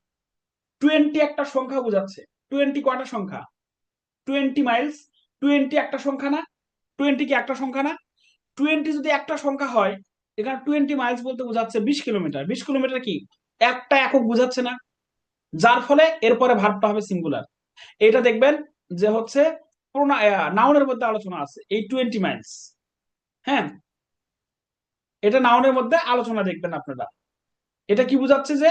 20 একটা সংখ্যা বোঝাচ্ছে। 20 কয়টা সংখ্যা, 20 মাইলস, 20 একটা সংখ্যা না, 20 কি একটা সংখ্যা না, 20 যদি একটা সংখ্যা হয়, এখানে 20 মাইলস বলতে বোঝাচ্ছে 20 কিলোমিটার। 20 কিলোমিটার কি একটা একক বোঝাচ্ছে না, যার ফলে এরপরে ভার্বটা হবে সিঙ্গুলার। এটা দেখবেন যে হচ্ছে নাউনের মধ্যে আলোচনা আছে এই 20 মাইলস। হ্যাঁ, এটা নাউনের মধ্যে আলোচনা দেখবেন আপনারা। এটা কি বোঝাচ্ছে যে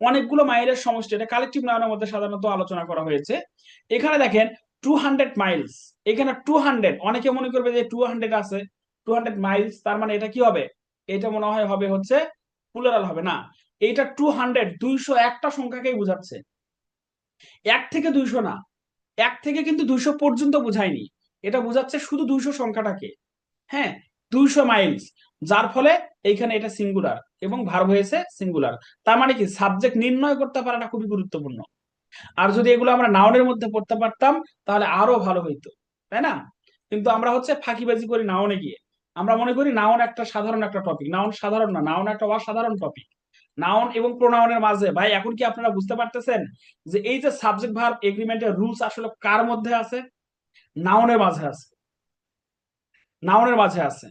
অনেকগুলো মাইলের সমষ্টি, এটা কালেকটিভ নাউনের মধ্যে সাধারণত আলোচনা করা হয়েছে। এখানে দেখেন 200 মাইলস, এখানে 200, অনেকে মনে করবে যে 200 আছে, 200 মাইলস, তার মানে এটা কি হবে, এটা মনে হয় হবে হচ্ছে প্লুরাল হবে না, এইটা 200 200 একটা সংখ্যাকেই বোঝাচ্ছে, 1 থেকে 200 না, 1 থেকে কিন্তু 200 পর্যন্ত বোঝায়নি, এটা বোঝাচ্ছে শুধু 200 সংখ্যাটাকে। হ্যাঁ, 200 মাইলস, যার ফলে এইখানে এটা সিঙ্গুলার এবং ভার্ব হয়েছে সিঙ্গুলার। তার মানে কি সাবজেক্ট নির্ণয় করতে পারাটা খুবই গুরুত্বপূর্ণ। আর যদি এগুলো আমরা নাউনের মধ্যে পড়তে পারতাম তাহলে আরো ভালো হইতো, তাই না? কিন্তু আমরা হচ্ছে ফাঁকিবাজি করি নাউনে গিয়ে, আমরা মনে করি নাউন একটা সাধারণ একটা টপিক, নাউন সাধারণ না, নাউন একটা অসাধারণ টপিক। নাউন এবং প্রোনাউনের মাঝে ভাই এখন কি আপনারা বুঝতে পারতেছেন যে এই যে সাবজেক্ট ভার্ব এগ্রিমেন্টের রুলস আসলে কার মধ্যে আছে, নাউনের মাঝে আছে, নাউনের মাঝে আছে।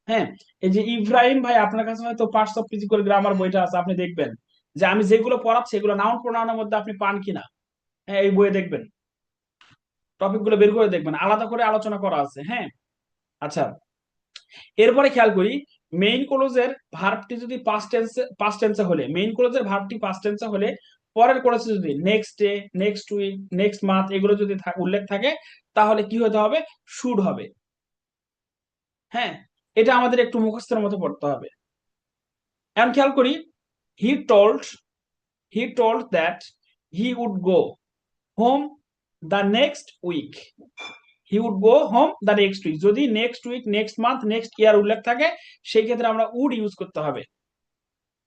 হ্যাঁ, এই যে ইব্রাহিম ভাই আপনার কাছে হয়তো পার্টস অফ ফিজিক্যাল গ্রামার বইটা আছে, আপনি দেখবেন যে আমি যেগুলো পড়াচ্ছি এগুলো নাউন প্রোনাউনের মধ্যে আপনি পান কিনা। হ্যাঁ, এই বইয়ে দেখবেন, টপিক গুলো বের করে দেখবেন, আলাদা করে আলোচনা করা আছে। হ্যাঁ, আচ্ছা, এরপরে খেয়াল করি মেইন ক্লোজের ভার্বটি যদি পাস্ট টেন্সে হলে, মেইন ক্লোজের ভার্বটি পাস্ট টেন্সে হলে পরের ক্লোজে যদি next day, next week, next month এগুলো যদি উল্লেখ থাকে তাহলে কি হতে হবে? শুড হবে। হ্যাঁ, এটা আমাদের একটু মুখস্থের মতো পড়তে হবে। এখন খেয়াল করি, he told he told that he would go home the next week. He would go home the next week, যদি next week, next month, next year উল্লেখ থাকে সেই ক্ষেত্রে আমরা উড ইউজ করতে হবে।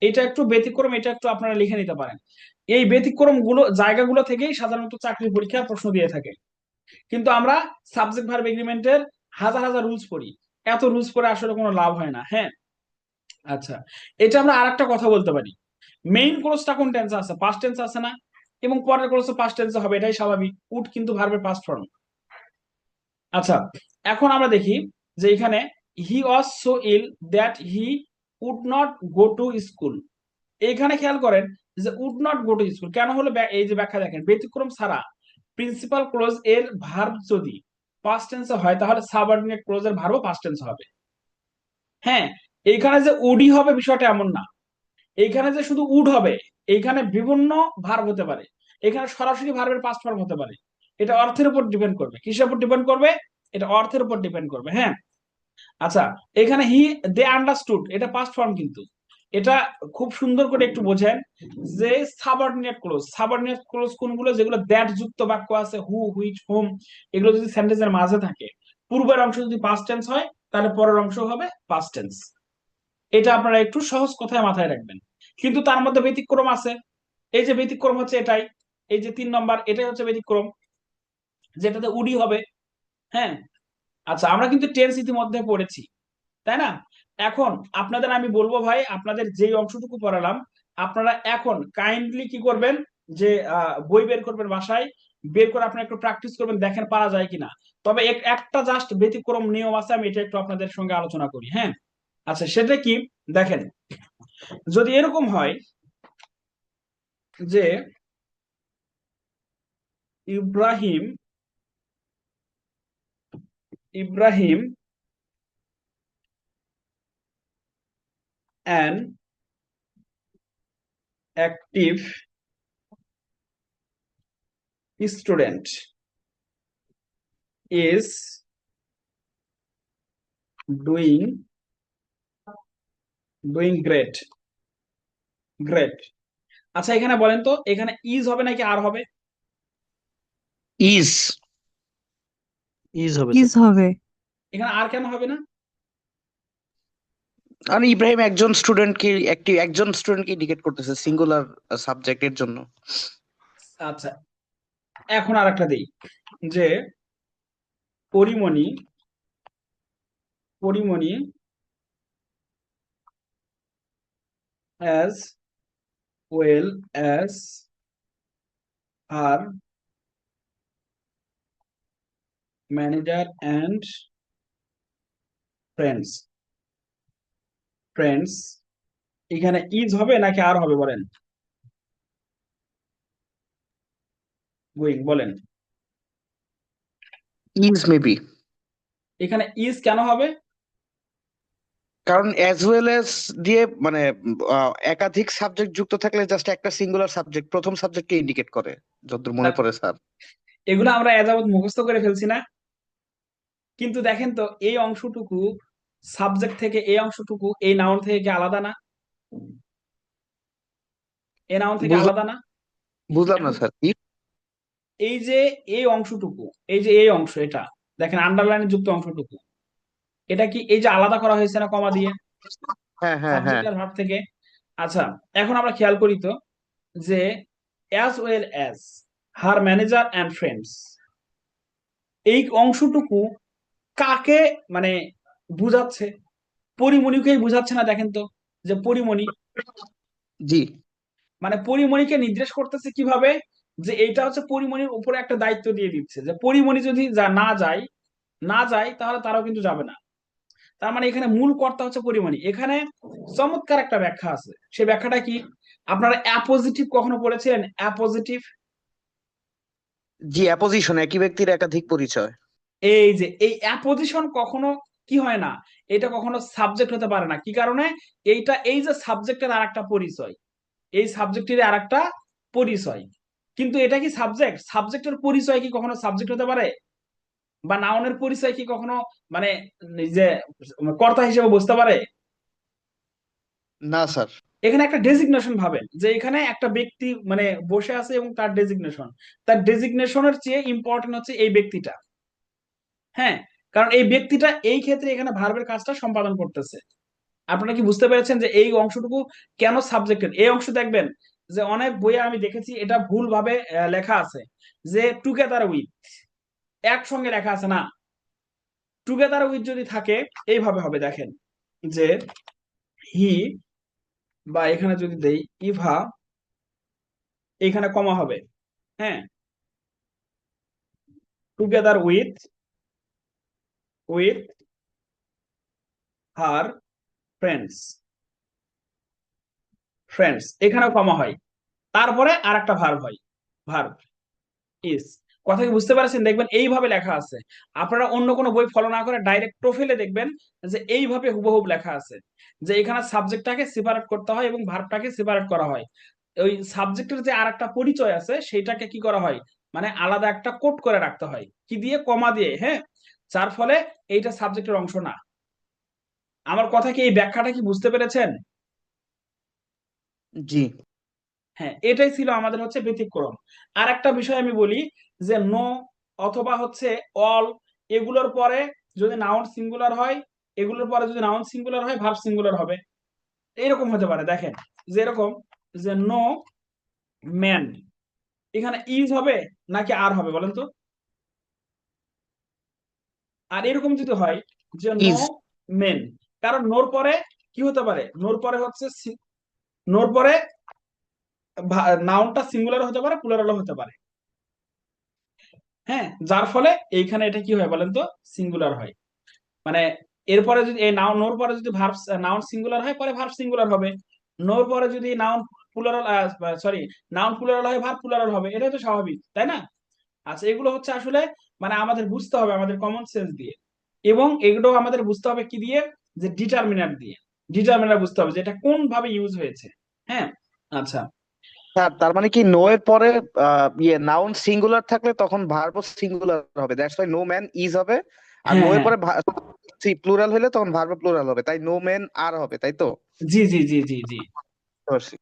এটা একটু ব্যতিক্রম, এটা একটু আপনারা লিখে নিতে পারেন। এই ব্যতিক্রম গুলো জায়গাগুলো থেকেই সাধারণত চাকরি পরীক্ষার প্রশ্ন দিয়ে থাকে। কিন্তু আমরা সাবজেক্ট ভার্ব এগ্রিমেন্টের হাজার হাজার রুলস পড়ি, এত রুলস পড়ে আসলে কোনো লাভ হয় না। হ্যাঁ, আচ্ছা, এটা আমরা আরেকটা কথা বলতে পারি, মেইন ক্লোজটা কোন টেন্সে আছে? পাস্ট টেন্সে আছে না? এবং পরের ক্লোজ পাস্ট টেন্সে হবে, এটাই স্বাভাবিক। উড কিন্তু ভার্বের পাস্ট ফর্ম। আচ্ছা, এখন আমরা দেখি যে এখানে he was so ill that he would not go to school. এইখানে খেয়াল করেন যে would not go to school কেন হলো, এই যে ব্যাখ্যা দেখেন, ব্যতিক্রম ছাড়া প্রিন্সিপাল ক্লোজ এর ভার্ব যদি পাস্ট টেন্সে হয় তাহলে সাবঅর্ডিনেট ক্লোজ এর ভার্বও পাস্ট টেন্সে হবে। হ্যাঁ, এইখানে যে উডি হবে বিষয়টা এমন না, এইখানে যে শুধু উড হবে, এইখানে বিভিন্ন ভার্ব হতে পারে, এখানে সরাসরি ভার্বের পাস্ট ফর্ম হতে পারে। এটা অর্থের উপর ডিপেন্ড করবে। কিসের উপর ডিপেন্ড করবে? এটা অর্থের উপর ডিপেন্ড করবে। হ্যাঁ, আচ্ছা, এখানে দে আন্ডারস্টুড, এটা পাস্ট ফর্ম, কিন্তু এটা খুব সুন্দর করে একটু বোঝেন যে সাবঅর্ডিনেট ক্লোজ কোনগুলো? যেগুলো দ্যাট যুক্ত বাক্য আছে, হু, হুইচ, হোম, এগুলো যদি সেন্টেন্সের মাঝে থাকে, পূর্বের অংশ যদি পাস্ট টেন্স হয় তাহলে পরের অংশ হবে পাস্ট টেন্স। এটা আপনারা একটু সহজ কথায় মাথায় রাখবেন। কিন্তু তার মধ্যে ব্যতিক্রম আছে। এই যে ব্যতিক্রম হচ্ছে এটাই, এই যে 3 নম্বর, এটাই হচ্ছে ব্যতিক্রম, যেটাতে উডি হবে। হ্যাঁ, আচ্ছা, আমরা কিন্তু টেন্স ইতিমধ্যে পড়েছি, তাই না? এখন আপনাদের আমি বলবো ভাই, আপনাদের যেই অংশটুকু পড়ালাম আপনারা এখন কাইন্ডলি কি করবেন, যে বই বের করবেন, বাসায় বের করে আপনারা একটু প্র্যাকটিস করবেন, দেখেন পারা যায় কিনা। তবে একটা জাস্ট ব্যতিক্রম নিয়ম আছে, আমি এটা একটু আপনাদের সঙ্গে আলোচনা করি। হ্যাঁ, আচ্ছা, সেটা কি? দেখেন, যদি এরকম হয় যে Ibrahim Ibrahim an active student is doing great. আচ্ছা, এখানে বলেন তো, এখানে ইজ হবে নাকি আর হবে? ইজ ইজ হবে ইজ স্যার। হবে। এখানে আর কেন হবে না? আর ইব্রাহিম একজন স্টুডেন্টকে ইন্ডিকেট করতেছে সিঙ্গুলার সাবজেক্টের জন্য। আচ্ছা, এখন আর একটা দিই, যে Pori Moni as well as her manager and friends এখানে ইজ হবে নাকি আর হবে বলেন? বলেন, ইজ মেবি। এখানে ইজ কেন হবে? কারণ অ্যাজ ওয়েল অ্যাজ দিয়ে মানে একাধিক সাবজেক্ট যুক্ত থাকলে জাস্ট একটা সিঙ্গুলার সাবজেক্ট প্রথম সাবজেক্টকে ইন্ডিকেট করে, যতদূর মনে পড়ে স্যার। এগুলো আমরা এযাবৎ মুখস্থ করে ফেলছি না, কিন্তু দেখেন তো এই অংশটুকু সাবজেক্ট থেকে, এই অংশটুকু এই নাউন থেকে কি আলাদা না? এই নাউন থেকে বুঝলাম আলাদা না? বুঝলাম না এখন স্যার কি। এই যে এই অংশটুকু, এই যে এই অংশ, এটা দেখেন আন্ডারলাইন যুক্ত অংশটুকু, এটা কি এই যে আলাদা করা হয়েছে না কমা দিয়ে, হ্যাঁ হ্যাঁ হ্যাঁ। সাবজেক্ট আর ভার্ব থেকে? আচ্ছা, এখন আমরা খেয়াল করি তো, যে as well as her manager and friends, এই অংশটুকু কাকে মানে বুঝাচ্ছে? পরিমণিকেই বুঝাচ্ছে না? দেখেন তো, যে পরিমণি, জি। মানে পরিমণিকে নির্দেশ করতেছে কিভাবে, যে এইটা হচ্ছে পরিমণির উপরে একটা দায়িত্ব দিয়ে দিচ্ছে, যে পরিমণি যদি না যায় তাহলে তারাও কিন্তু যাবে না। তার মানে এখানে মূল কর্তা হচ্ছে পরিমণি। এখানে চমৎকার একটা ব্যাখ্যা আছে, সেই ব্যাখ্যাটা কি? আপনারা অ্যাপোজিটিভ কখনো পড়েছিলেন? অ্যাপোজিটিভ, জি, অ্যাপোজিশন একই ব্যক্তির একাধিক পরিচয়। এই যে এই অ্যাপোজিশন কখনো কি হয় না, এটা কখনো সাবজেক্ট হতে পারে না। কি কারণে? এইটা, এই যে সাবজেক্টের আর একটা পরিচয়, এই সাবজেক্টের আর একটা পরিচয়, কিন্তু এটা কি সাবজেক্ট? সাবজেক্টের পরিচয় কি কখনো সাবজেক্ট হতে পারে? বা নাউনের পরিচয় কি কখনো মানে এই যে কর্তা হিসেবে বুঝতে পারে? না স্যার। এখানে একটা ডেজিগনেশন ভাবেন, যে এখানে একটা ব্যক্তি মানে বসে আছে এবং তার ডেজিগনেশন, তার ডেজিগনেশনের চেয়ে ইম্পর্টেন্ট হচ্ছে এই ব্যক্তিটা। হ্যাঁ, কারণ এই ব্যক্তিটা এই ক্ষেত্রে এখানে ভার্বের কাজটা সম্পাদন করতেছে। আপনারা কি বুঝতে পেরেছেন যে এই অংশটুকু কেন সাবজেক্টের? এই অংশ দেখবেন যে অনেক বইয়ে আমি দেখেছি এটা ভুল ভাবে লেখা আছে, যে টুগেদার উইথ, একসঙ্গে লেখা আছে না। টুগেদার উইথ যদি থাকে এইভাবে হবে, দেখেন যে হি, বা এখানে যদি দেই ইভা, এখানে কমা হবে। হ্যাঁ, টুগেদার উইথ হার ফ্রেন্ডস, এখানেও কমা হয়, তারপরে আর একটা ভার্ব হয়, ভার্ব ইজ। কথা কি বুঝতে পারছেন? দেখবেন এইভাবে লেখা আছে। আপনারা অন্য কোনো বই ফলো না করে ডাইরেক্ট প্রোফাইলে দেখবেন যে এইভাবে হুবহুব লেখা আছে, যে এখানে সাবজেক্টটাকে সেপারেট করতে হয় এবং ভার্বটাকে সেপারেট করা হয়। ওই সাবজেক্টের যে আর একটা পরিচয় আছে সেইটাকে কি করা হয়, মানে আলাদা একটা কোড করে রাখতে হয়, কি দিয়ে? কমা দিয়ে। হ্যাঁ, যার ফলে এইটা সাবজেক্টের অংশ না। আমার কথা কি, এই ব্যাখ্যাটা কি বুঝতে পেরেছেন? জি। হ্যাঁ, এটাই ছিল আমাদের হচ্ছে ব্যতিক্রম। আর একটা বিষয় আমি বলি, যে নো অথবা হচ্ছে অল, এগুলোর পরে যদি নাউন সিঙ্গুলার হয়, এগুলোর পরে যদি নাউন সিঙ্গুলার হয় ভার্ব সিঙ্গুলার হবে। এরকম হতে পারে, দেখেন যে এরকম, যে নো ম্যান, এখানে ইজ হবে নাকি আর হবে বলেন তো? আর এরকম যদি হয় যে নো ইজ। মেন, কারণ নোর পরে কি হতে পারে? নোর পরে হচ্ছে নোর পরে নাউনটা সিঙ্গুলার হতে পারে, প্লুরালও হতে পারে। হ্যাঁ, যার ফলে এইখানে এটা কি হয় বলেন তো? সিঙ্গুলার হয়। মানে এরপরে যদি এই নাউন, নোর পরে যদি ভার্ব, নাউন সিঙ্গুলার হয় পরে ভার্ব সিঙ্গুলার হবে। নোর পরে যদি noun plural, sorry, noun plural হয় ভার্ব প্লুরাল হবে, এটাই তো স্বাভাবিক, তাই না? আচ্ছা, এগুলো হচ্ছে আসলে মানে আমাদের বুঝতে হবে আমাদের কমন সেন্স দিয়ে, এবং এগুলো আমাদের বুঝতে হবে কি দিয়ে? যে ডিটারমিনার দিয়ে। ডিটারমিনার বুঝতে হবে যে এটা কোন ভাবে ইউজ হয়েছে। হ্যাঁ, আচ্ছা। স্যার তার মানে কি নো এর পরে ইয়ে নাউন সিঙ্গুলার থাকলে তখন ভার্বও সিঙ্গুলার হবে, that's why no man is হবে। আর হ্যাঁ নো এর হ্যাঁ, পরে প্লুরাল হলে তখন ভার্বও প্লুরাল হবে, তাই নো ম্যান আর হবে, তাই তো? জি জি জি জি জি। বুঝতে পারছি।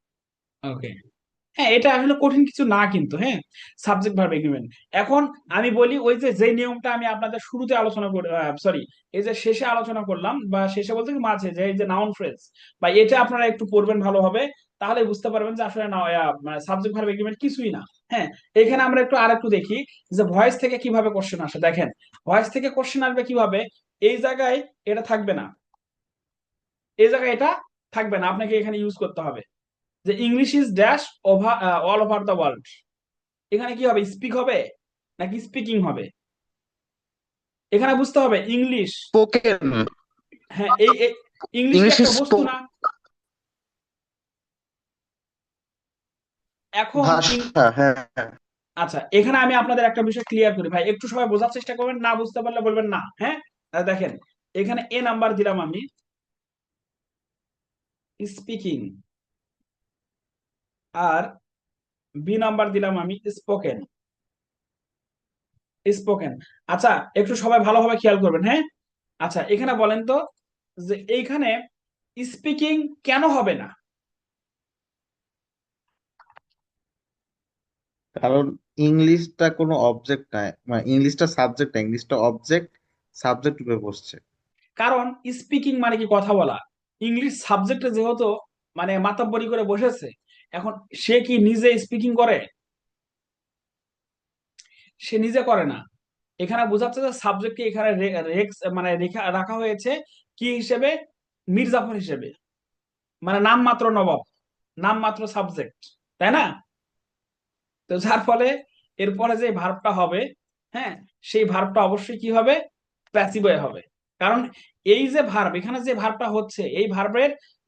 ওকে। হ্যাঁ, এটা আসলে কঠিন কিছু না কিন্তু। হ্যাঁ, সাবজেক্ট ভার্ব এগ্রিমেন্ট। এখন আমি বলি, ওই যে যে নিয়মটা আমি আপনাদের শুরুতে আলোচনা করে, সরি, এই যে শেষে আলোচনা করলাম, বা শেষে বলতে কি মাঝে, যে এই যে নাউন ফ্রেজ, বা এটা আপনারা একটু পড়বেন ভালোভাবে, তাহলে বুঝতে পারবেন যে আসলে সাবজেক্ট ভার্ব এগ্রিমেন্ট কিছুই না। হ্যাঁ, এখানে আমরা একটু আরেকটু দেখি যে ভয়েস থেকে কিভাবে কোশ্চেন আসে। দেখেন, ভয়েস থেকে কোশ্চেন আসবে কিভাবে? এই জায়গায় এটা থাকবে না, এই জায়গায় এটা থাকবে না, আপনাকে এখানে ইউজ করতে হবে যে English is dash over, all over the world. এখানে কি হবে? স্পিক হবে নাকি স্পিকিং হবে? এখানে বুঝতে হবে ইংলিশ। স্পোকেন। হ্যাঁ, এই ইংলিশ কি ইংলিশ একটা ইজ বস্তু না? এখন ভাষা, হ্যাঁ। আচ্ছা, এখানে আমি আপনাদের একটা বিষয় ক্লিয়ার করি ভাই, একটু সবাই বোঝার চেষ্টা করবেন, না বুঝতে পারলে বলবেন না। হ্যাঁ, দেখেন, এখানে এ নাম্বার দিলাম আমি স্পিকিং, আর বি নাম্বার দিলাম আমি স্পোকেন। স্পোকেন। আচ্ছা, একটু সবাই ভালোভাবে খেয়াল করবেন। হ্যাঁ, আচ্ছা, এখানে বলেন তো যে এইখানে স্পিকিং কেন হবে না? কারণ ইংলিশটা কোনো অবজেক্ট নাই, মানে ইংলিশটা সাবজেক্ট না, ইংলিশটা অবজেক্ট, সাবজেক্ট রূপে বসছে। কারণ স্পিকিং মানে কি? কথা বলা। ইংলিশ সাবজেক্টে যেহেতু মানে মাতাব্বরি করে বসেছে, এখন সে কি নিজে স্পিকিং করে? সে নিজে করে না। এখানে বোঝাচ্ছে যে সাবজেক্টকে এখানে মানে রাখা হয়েছে কি হিসেবে? মির্জাফর হিসেবে, মানে নামমাত্র নবাব, নামমাত্র সাবজেক্ট, তাই না? তো যার ফলে এরপরে যে ভার্বটা হবে, হ্যাঁ, সেই ভার্বটা অবশ্যই কি হবে? প্যাসিভ হবে। কারণ এই যে ভার্ব, এখানে যে ভার্বটা হচ্ছে, এই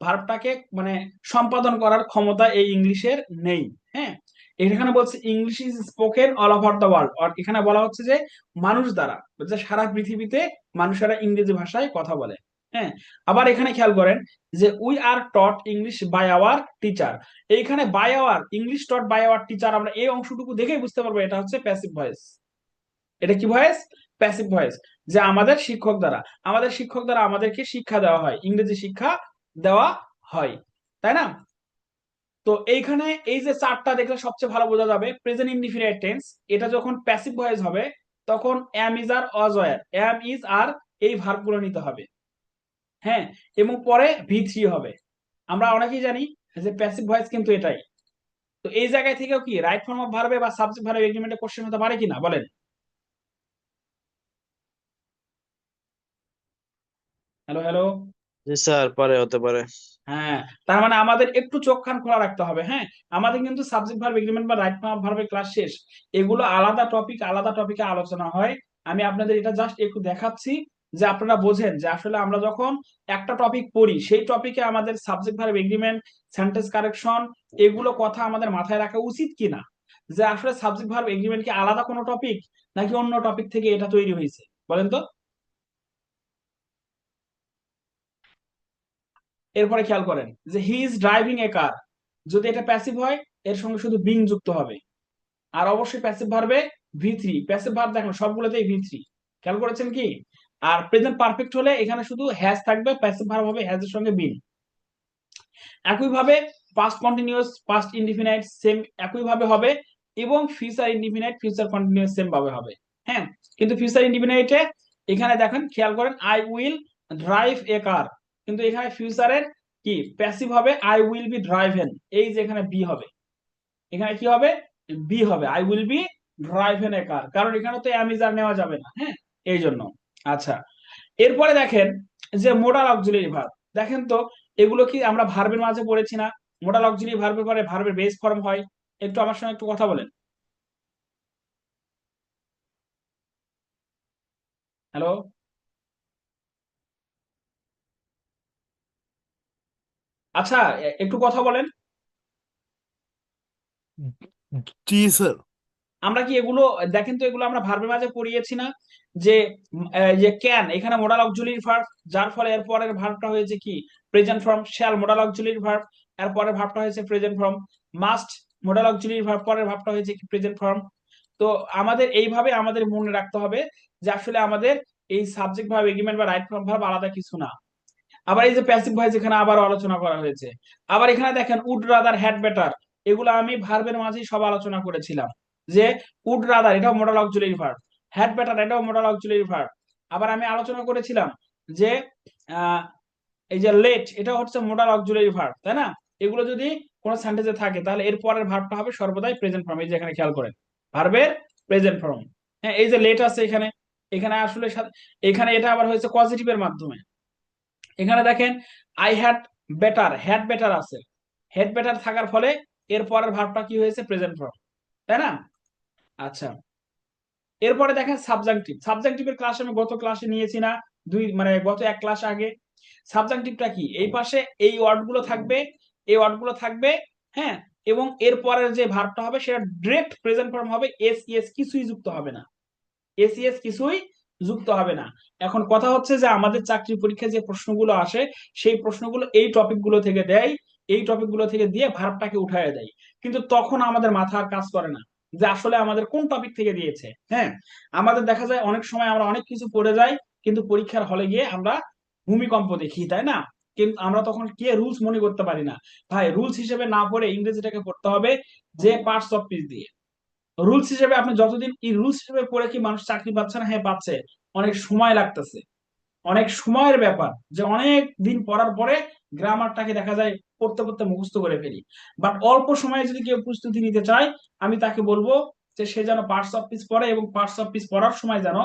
ভার্বটাকে মানে সম্পাদন করার ক্ষমতা এই ইংলিশের নেই। হ্যাঁ, এখানে বলছে English is spoken all over the world, আর এখানে বলা হচ্ছে যে মানুষ দ্বারা, যে সারা পৃথিবীতে মানুষেরা ইংরেজি ভাষায় কথা বলে। হ্যাঁ, আবার এখানে খেয়াল করেন যে we are taught English by our teacher. এইখানে by our, English taught by our teacher, আমরা এই অংশটুকু দেখেই বুঝতে পারবো এটা হচ্ছে প্যাসিভ ভয়েস। এটা কি ভয়েস? Passive voice. যে আমাদের শিক্ষক দ্বারা, আমাদের শিক্ষক দ্বারা আমাদেরকে শিক্ষা দেওয়া হয়, ইংরেজি শিক্ষা দেওয়া হয়, তাই না? তো এইখানে এই যে চারটা দেখলে সবচেয়ে ভালো বোঝা যাবে, প্রেজেন্ট ইনডিফিনিট টেন্স এটা যখন প্যাসিভ ভয়েস হবে তখন am is are was were, am is are এই ভার্বগুলো নিতে হবে। হ্যাঁ, এবং পরে ভি3 হবে। আমরা অনেকেই জানি যে প্যাসিভ ভয়েস কিন্তু এটাই। তো এই জায়গায় থেকেও কি রাইট ফর্ম অফ ভার্বে বা সাবজেক্ট ভার্ব এগ্রিমেন্টে কোশ্চেন হতে পারে কিনা বলেন? Hello hello. জি স্যার, পারে, হতে পারে। হ্যাঁ, তার মানে আমাদের একটু চোখ কান খোলা রাখতে হবে। হ্যাঁ, আমাদের কিন্তু সাবজেক্ট ভার্ব এগ্রিমেন্ট বা রাইট ফর্ম অফ ভার্বের ক্লাস শেষ, এগুলো আলাদা টপিক, আলাদা টপিকে আলোচনা হয়। আমি আপনাদের এটা জাস্ট একটু দেখাচ্ছি যে আপনারা বোঝেন যে আসলে আমরা যখন একটা টপিক পড়ি সেই টপিকে আমাদের subject verb agreement, sentence correction, এগুলো কথা আমাদের মাথায় রাখা উচিত কিনা, যে আসলে সাবজেক্ট ভার্ব এগ্রিমেন্ট কি আলাদা কোনো টপিক নাকি অন্য টপিক থেকে এটা তৈরি হয়েছে, বলেন তো? এরপরে খেয়াল করেন যে হি ইজ ড্রাইভিং এ কার, যদি এটা প্যাসিভ হয় এর সঙ্গে শুধু বিং যুক্ত হবে। আর অবশ্যই প্যাসিভ ভার্বে ভি3, প্যাসিভ ভার্ব দেখেন সবগুলোতেই ভি3, খেয়াল করেছেন কি? আর প্রেজেন্ট পারফেক্ট হলে এখানে শুধু হ্যাজ থাকবে, প্যাসিভ ভার্ব হবে হ্যাজ এর সঙ্গে বিং। একইভাবে past continuous, past indefinite same একইভাবে হবে, এবং future indefinite, future continuous same ভাবে হবে। হ্যাঁ, কিন্তু ফিউচার ইনডিফিনাইটে এখানে দেখেন খেয়াল করেন আই উইল ড্রাইভ এ কার, কিন্তু এখানে ফিউচারের কি প্যাসিভ হবে আই উইল বি ড্রাইভেন, এই যে এখানে বি হবে, এখানে কি হবে? বি হবে, আই উইল বি ড্রাইভেন এ কার, কারণ এখানে তো অ্যাম ইজ আর নেওয়া যাবে না। হ্যাঁ, এই জন্য। আচ্ছা, এরপরে দেখেন যে মোডাল অক্সিলারি ভার্ব, দেখেন তো এগুলো কি আমরা ভার্বের মাঝে পড়েছি না? মোডাল অক্সিলারি ভার্বের পরে ভার্বের বেস ফর্ম হয়। একটু আমার সঙ্গে একটু কথা বলেন। হ্যালো। আচ্ছা, একটু কথা বলেন। জি স্যার। আমরা কি এগুলো, দেখেন তো এগুলো আমরা ভার্বের মাঝে পড়িয়েছি না? যে যে ক্যান এখানে মোডাল অক্সিলারি ভার্ব, যার ফলে এর পরের ভার্বটা হয়েছে কি present form. Shall modal auxiliary verb, এর পরের ভার্বটা হয়েছে present form. Must modal auxiliary verb, পরের ভার্বটা হয়েছে কি প্রেজেন্ট ফর্ম। তো আমাদের এইভাবে আমাদের মনে রাখতে হবে যে আসলে আমাদের এই সাবজেক্ট ভার্ব এগ্রিমেন্ট বা রাইট ফর্ম ভার্ব আলাদা কিছু না। আবার এই যে প্যাসিভ ভয়েস এখানে আবার আলোচনা করা হয়েছে। আবার এখানে দেখেন উড রাদার, হ্যাড বেটার, এগুলো আমি ভার্বের মাঝেই সব আলোচনা করেছিলাম, যে উড রাদার এটাও modal auxiliary verb, had better এটাও মোডাল অক্সিলারি ভার্ব। আবার আমি আলোচনা করেছিলাম যে আহ, এই যে লেট এটা হচ্ছে মোডাল অক্সিলারি ভার্ব, তাই না? এগুলো যদি কোনো সেন্টেন্সে থাকে তাহলে এর পরের ভার্বটা হবে সর্বদাই প্রেজেন্ট ফর্ম। এই যে এখানে খেয়াল করেন ভার্বের প্রেজেন্ট ফর্ম। হ্যাঁ, এই যে লেট আছে এখানে, এখানে আসলে এখানে এটা আবার হয়েছে পজিটিভের মাধ্যমে। এখানে দেখেন I had better, had better আছে, হেড বেটার থাকার ফলে এর পরের ভার্বটা কি হয়েছে প্রেজেন্ট ফর্ম, তাই না? আচ্ছা, এরপরে দেখেন সাবজাংটিভ, সাবজাংটিভের ক্লাস আমি গত ক্লাসে নিয়েছি না, মানে গত এক ক্লাস আগে। সাবজাংটিভটা কি? এই পাশে এই ওয়ার্ড গুলো থাকবে, এই ওয়ার্ড গুলো থাকবে। হ্যাঁ, এবং এর পরের যে ভার্বটা হবে সেটা ডিরেক্ট প্রেজেন্ট ফর্ম হবে, এস ইএস কিছুই যুক্ত হবে না, এসিএস কিছুই যুক্ত হবে না। এখন কথা হচ্ছে যে আমাদের চাকরি পরীক্ষায় যে প্রশ্নগুলো আসে সেই প্রশ্নগুলো এই টপিকগুলো থেকে দেয়, এই টপিকগুলো থেকে দিয়ে ভার্বটাকে উঠায় দেয়, কিন্তু তখন আমাদের মাথা আর কাজ করে না যে আসলে আমাদের কোন টপিক থেকে দিয়েছে। হ্যাঁ, আমাদের দেখা যায় অনেক সময় আমরা অনেক কিছু পড়ে যাই, কিন্তু পরীক্ষার হলে গিয়ে আমরা ভূমিকম্প দেখি, তাই না? কিন্তু আমরা তখন কে রুলস মনে করতে পারি না। ভাই, রুলস হিসেবে না পড়ে ইংরেজিটাকে পড়তে হবে যে পার্টস অফ স্পিচ দিয়ে। রুলস হিসেবে আপনি যতদিন এই রুলস হিসেবে পড়ে কি মানুষ চাকরি পাচ্ছে না? হ্যাঁ পাচ্ছে, অনেক সময় লাগতেছে, অনেক সময়ের ব্যাপার, যে অনেক দিন পড়ার পরে গ্রামারটাকে দেখা যায় পড়তে পড়তে মুখস্থ করে ফেলি। বাট অল্প সময়ে যদি কেউ প্রস্তুতি নিতে চায় আমি তাকে বলবো যে সে যেন পার্টস অফ স্পিচ পড়ে, এবং পার্টস অফ স্পিচ পড়ার সময় যেন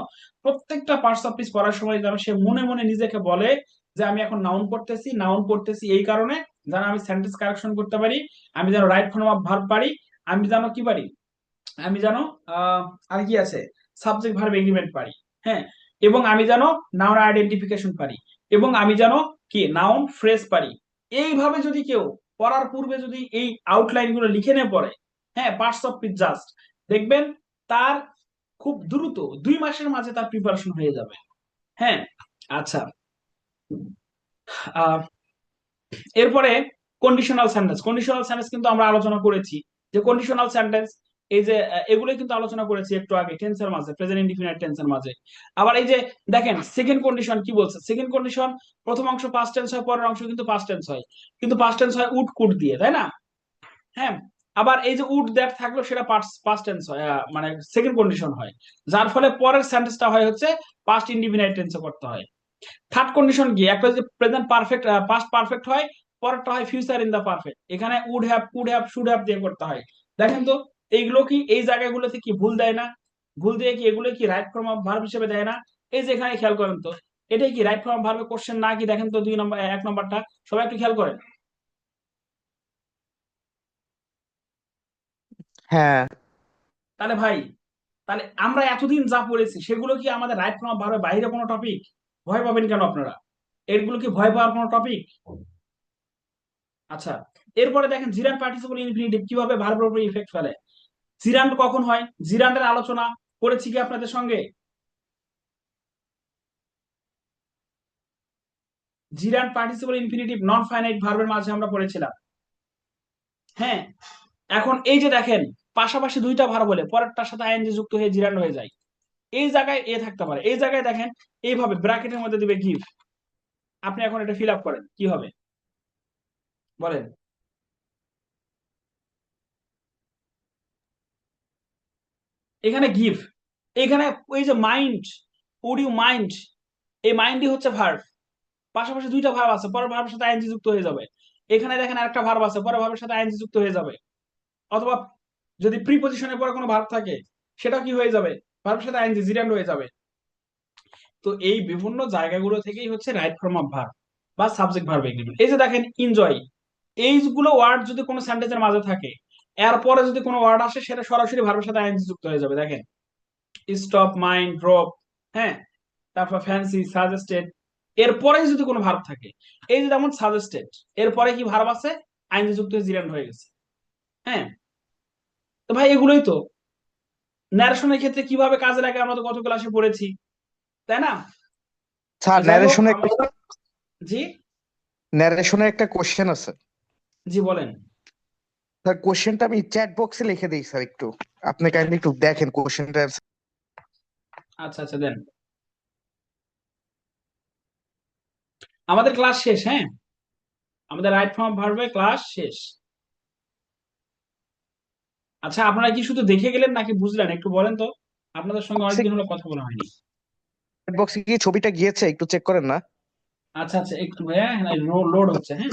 প্রত্যেকটা পার্টস অফ স্পিচ পড়ার সময় যেন সে মনে মনে নিজেকে বলে যে আমি এখন নাউন পড়তেছি, নাউন পড়তেছি এই কারণে যেন আমি সেন্টেন্স কারেকশন করতে পারি, আমি যেন রাইট ফর্ম অফ ভার্ব পারি, আমি যেন কি পারি, আমি যেন আর কি আছে সাবজেক্ট ভার্ব এগ্রিমেন্ট পারি। হ্যাঁ, এবং আমি যেন নাউন আইডেন্টিফিকেশন পারি, এবং আমি যেন কি নাউন ফ্রেজ পারি। এইভাবে যদি কেউ পড়ার পূর্বে যদি এই আউটলাইন গুলো লিখে নিয়ে পড়ে, হ্যাঁ, পার্টস অফ স্পিচ জাস্ট, দেখবেন তার খুব দ্রুত 2 মাসের মাঝে তার প্রিপারেশন হয়ে যাবে। হ্যাঁ, আচ্ছা। আহ এরপরে কন্ডিশনাল সেন্টেন্স। কন্ডিশনাল সেন্টেন্স কিন্তু আমরা আলোচনা করেছি যে কন্ডিশনাল সেন্টেন্স, এই যে এগুলোই কিন্তু আলোচনা করেছি একটু আগে টেন্সের মাঝে, প্রেজেন্ট ইনডিফিনিট টেন্সের মাঝে। আবার এই যে দেখেন সেকেন্ড কন্ডিশন কি বলছে, সেকেন্ড কন্ডিশন প্রথম অংশ পাস্ট টেন্স হয়, পরের অংশ কিন্তু পাস্ট টেন্স হয়, কিন্তু পাস্ট টেন্স হয় উড কুড দিয়ে, তাই না? হ্যাঁ, আবার এই যে উড দ্যাট থাকলো সেটা পাস্ট টেন্স হয়, মানে সেকেন্ড কন্ডিশন হয়, যার ফলে পরের সেন্টেন্সটা হয় হচ্ছে পাস্ট ইনডিফিনিট টেন্সে করতে হয়। থার্ড কন্ডিশন কি, একটা যে প্রেজেন্ট পারফেক্ট পাস্ট পারফেক্ট হয়, পরেরটা হয় ফিউচার ইন দা পারফেক্ট, এখানে would have could have should have দিয়ে করতে হয়। দেখেন তো এইগুলো কি এই জায়গাগুলোতে কি ভুল দেয় না? ভুল দিয়ে কি এগুলো কি রাইট ফর্ম অফ ভার্ব হিসেবে দেয় না? এই যে এখানে খেয়াল করেন তো, এটাই কি রাইট ফর্ম অফ ভার্বের কোশ্চেন না কি? দেখেন তো 2 নম্বর 1 নম্বরটা সবাই একটু খেয়াল করেন। হ্যাঁ তাহলে ভাই, তাহলে আমরা এতদিন যা পড়েছি সেগুলো কি আমাদের রাইট ফর্ম অফ ভার্বের বাইরে কোনো টপিক? ভয় পাবেন কেন আপনারা? এগুলো কি ভয় পাওয়ার কোনো টপিক? আচ্ছা, এরপরে দেখেন জিরান্ড পার্টিসিপল ইনফিনিটিভ কিভাবে ভার্বের উপর ইফেক্ট ফেলে। জিরান্ড কখন হয়, জিরান্ডের আলোচনা করেছি কি আপনাদের সঙ্গে? জিরান্ড পার্টিসিপল ইনফিনিটিভ নন ফাইনাইট ভার্বের মাঝে আমরা পড়েছিলাম। হ্যাঁ, এখন এই যে দেখেন পাশাপাশি দুইটা ভার্ব বলে পরেরটার সাথে আইএনজি যুক্ত হয়ে জিরান্ড হয়ে যায়, এই জায়গায় এ থাকতে পারে, এই জায়গায় দেখেন এইভাবে ব্র্যাকেটের মধ্যে দিবে গিভ। আপনি এখন এটা ফিল আপ করেন কি হবে বলেন। এখানে গিভ, এখানে ওই যে মাইন্ড, উড ইউ মাইন্ড, এই মাইন্ডই হচ্ছে ভার্ব, পাশাপাশি দুইটা ভার্ব আছে, পরের ভার্বের সাথে আইএনজি যুক্ত হয়ে যাবে। এখানে দেখেন আরেকটা ভার্ব আছে, পরের ভার্বের সাথে আইএনজি যুক্ত হয়ে যাবে। অথবা যদি প্রিপজিশনের পরে কোনো ভার্ব থাকে সেটা কি হয়ে যাবে, ভার্বের সাথে আইএনজি জিরান্ড হয়ে যাবে। তো এই বিভিন্ন জায়গাগুলো থেকেই হচ্ছে রাইট ফর্ম অফ ভার্ব বা সাবজেক্ট ভার্ব এগ্রিমেন্ট। এই যে দেখেন এনজয়, এইগুলো ওয়ার্ড যদি কোনো সেন্টেন্সের মাঝে থাকে, এরপরে যদি কোনো ওয়ার্ড আসে সেটা সরাসরি ভার্বের সাথে আইএনজি যুক্ত হয়ে যাবে। দেখেন স্টপ, মাইন্ড, ড্রপ, হ্যাঁ, তারপর ফ্যান্সি, সাজেস্টেড, এরপরে যদি কোনো ভার্ব থাকে, এই যে যেমন সাজেস্টেড, এরপরে কি ভার্ব আছে, আইনজি যুক্ত হয়ে জিরান্ড হয়ে গেছে। হ্যাঁ, তো ভাই এগুলোই তো ন্যারেশনের ক্ষেত্রে কিভাবে কাজে লাগে আমরা তো গত ক্লাসে পড়েছি, তাই না? স্যার, তো যাই হোক জি, ন্যারেশনের একটা কোশ্চেন আছে জি বলেন। স্যার। কোশ্চেনটা আমি চ্যাট বক্সে লিখে দিই স্যার, একটু আপনি কাইন্ডলি একটু দেখেন কোশ্চেনটা। আচ্ছা আচ্ছা দেন, আমাদের ক্লাস শেষ। হ্যাঁ, আমাদের রাইট ফর্ম ভার্বের ক্লাস শেষ। আচ্ছা, আপনারা কি শুধু দেখে গেলেন নাকি বুঝলেন একটু বলেন তো, আপনাদের সঙ্গে অনেকদিন হলো কথা বলা হয়নি। চ্যাট বক্সে কি ছবিটা গিয়েছে একটু চেক করেন না? আচ্ছা আচ্ছা, একটু হ্যাঁ লোড হচ্ছে, হ্যাঁ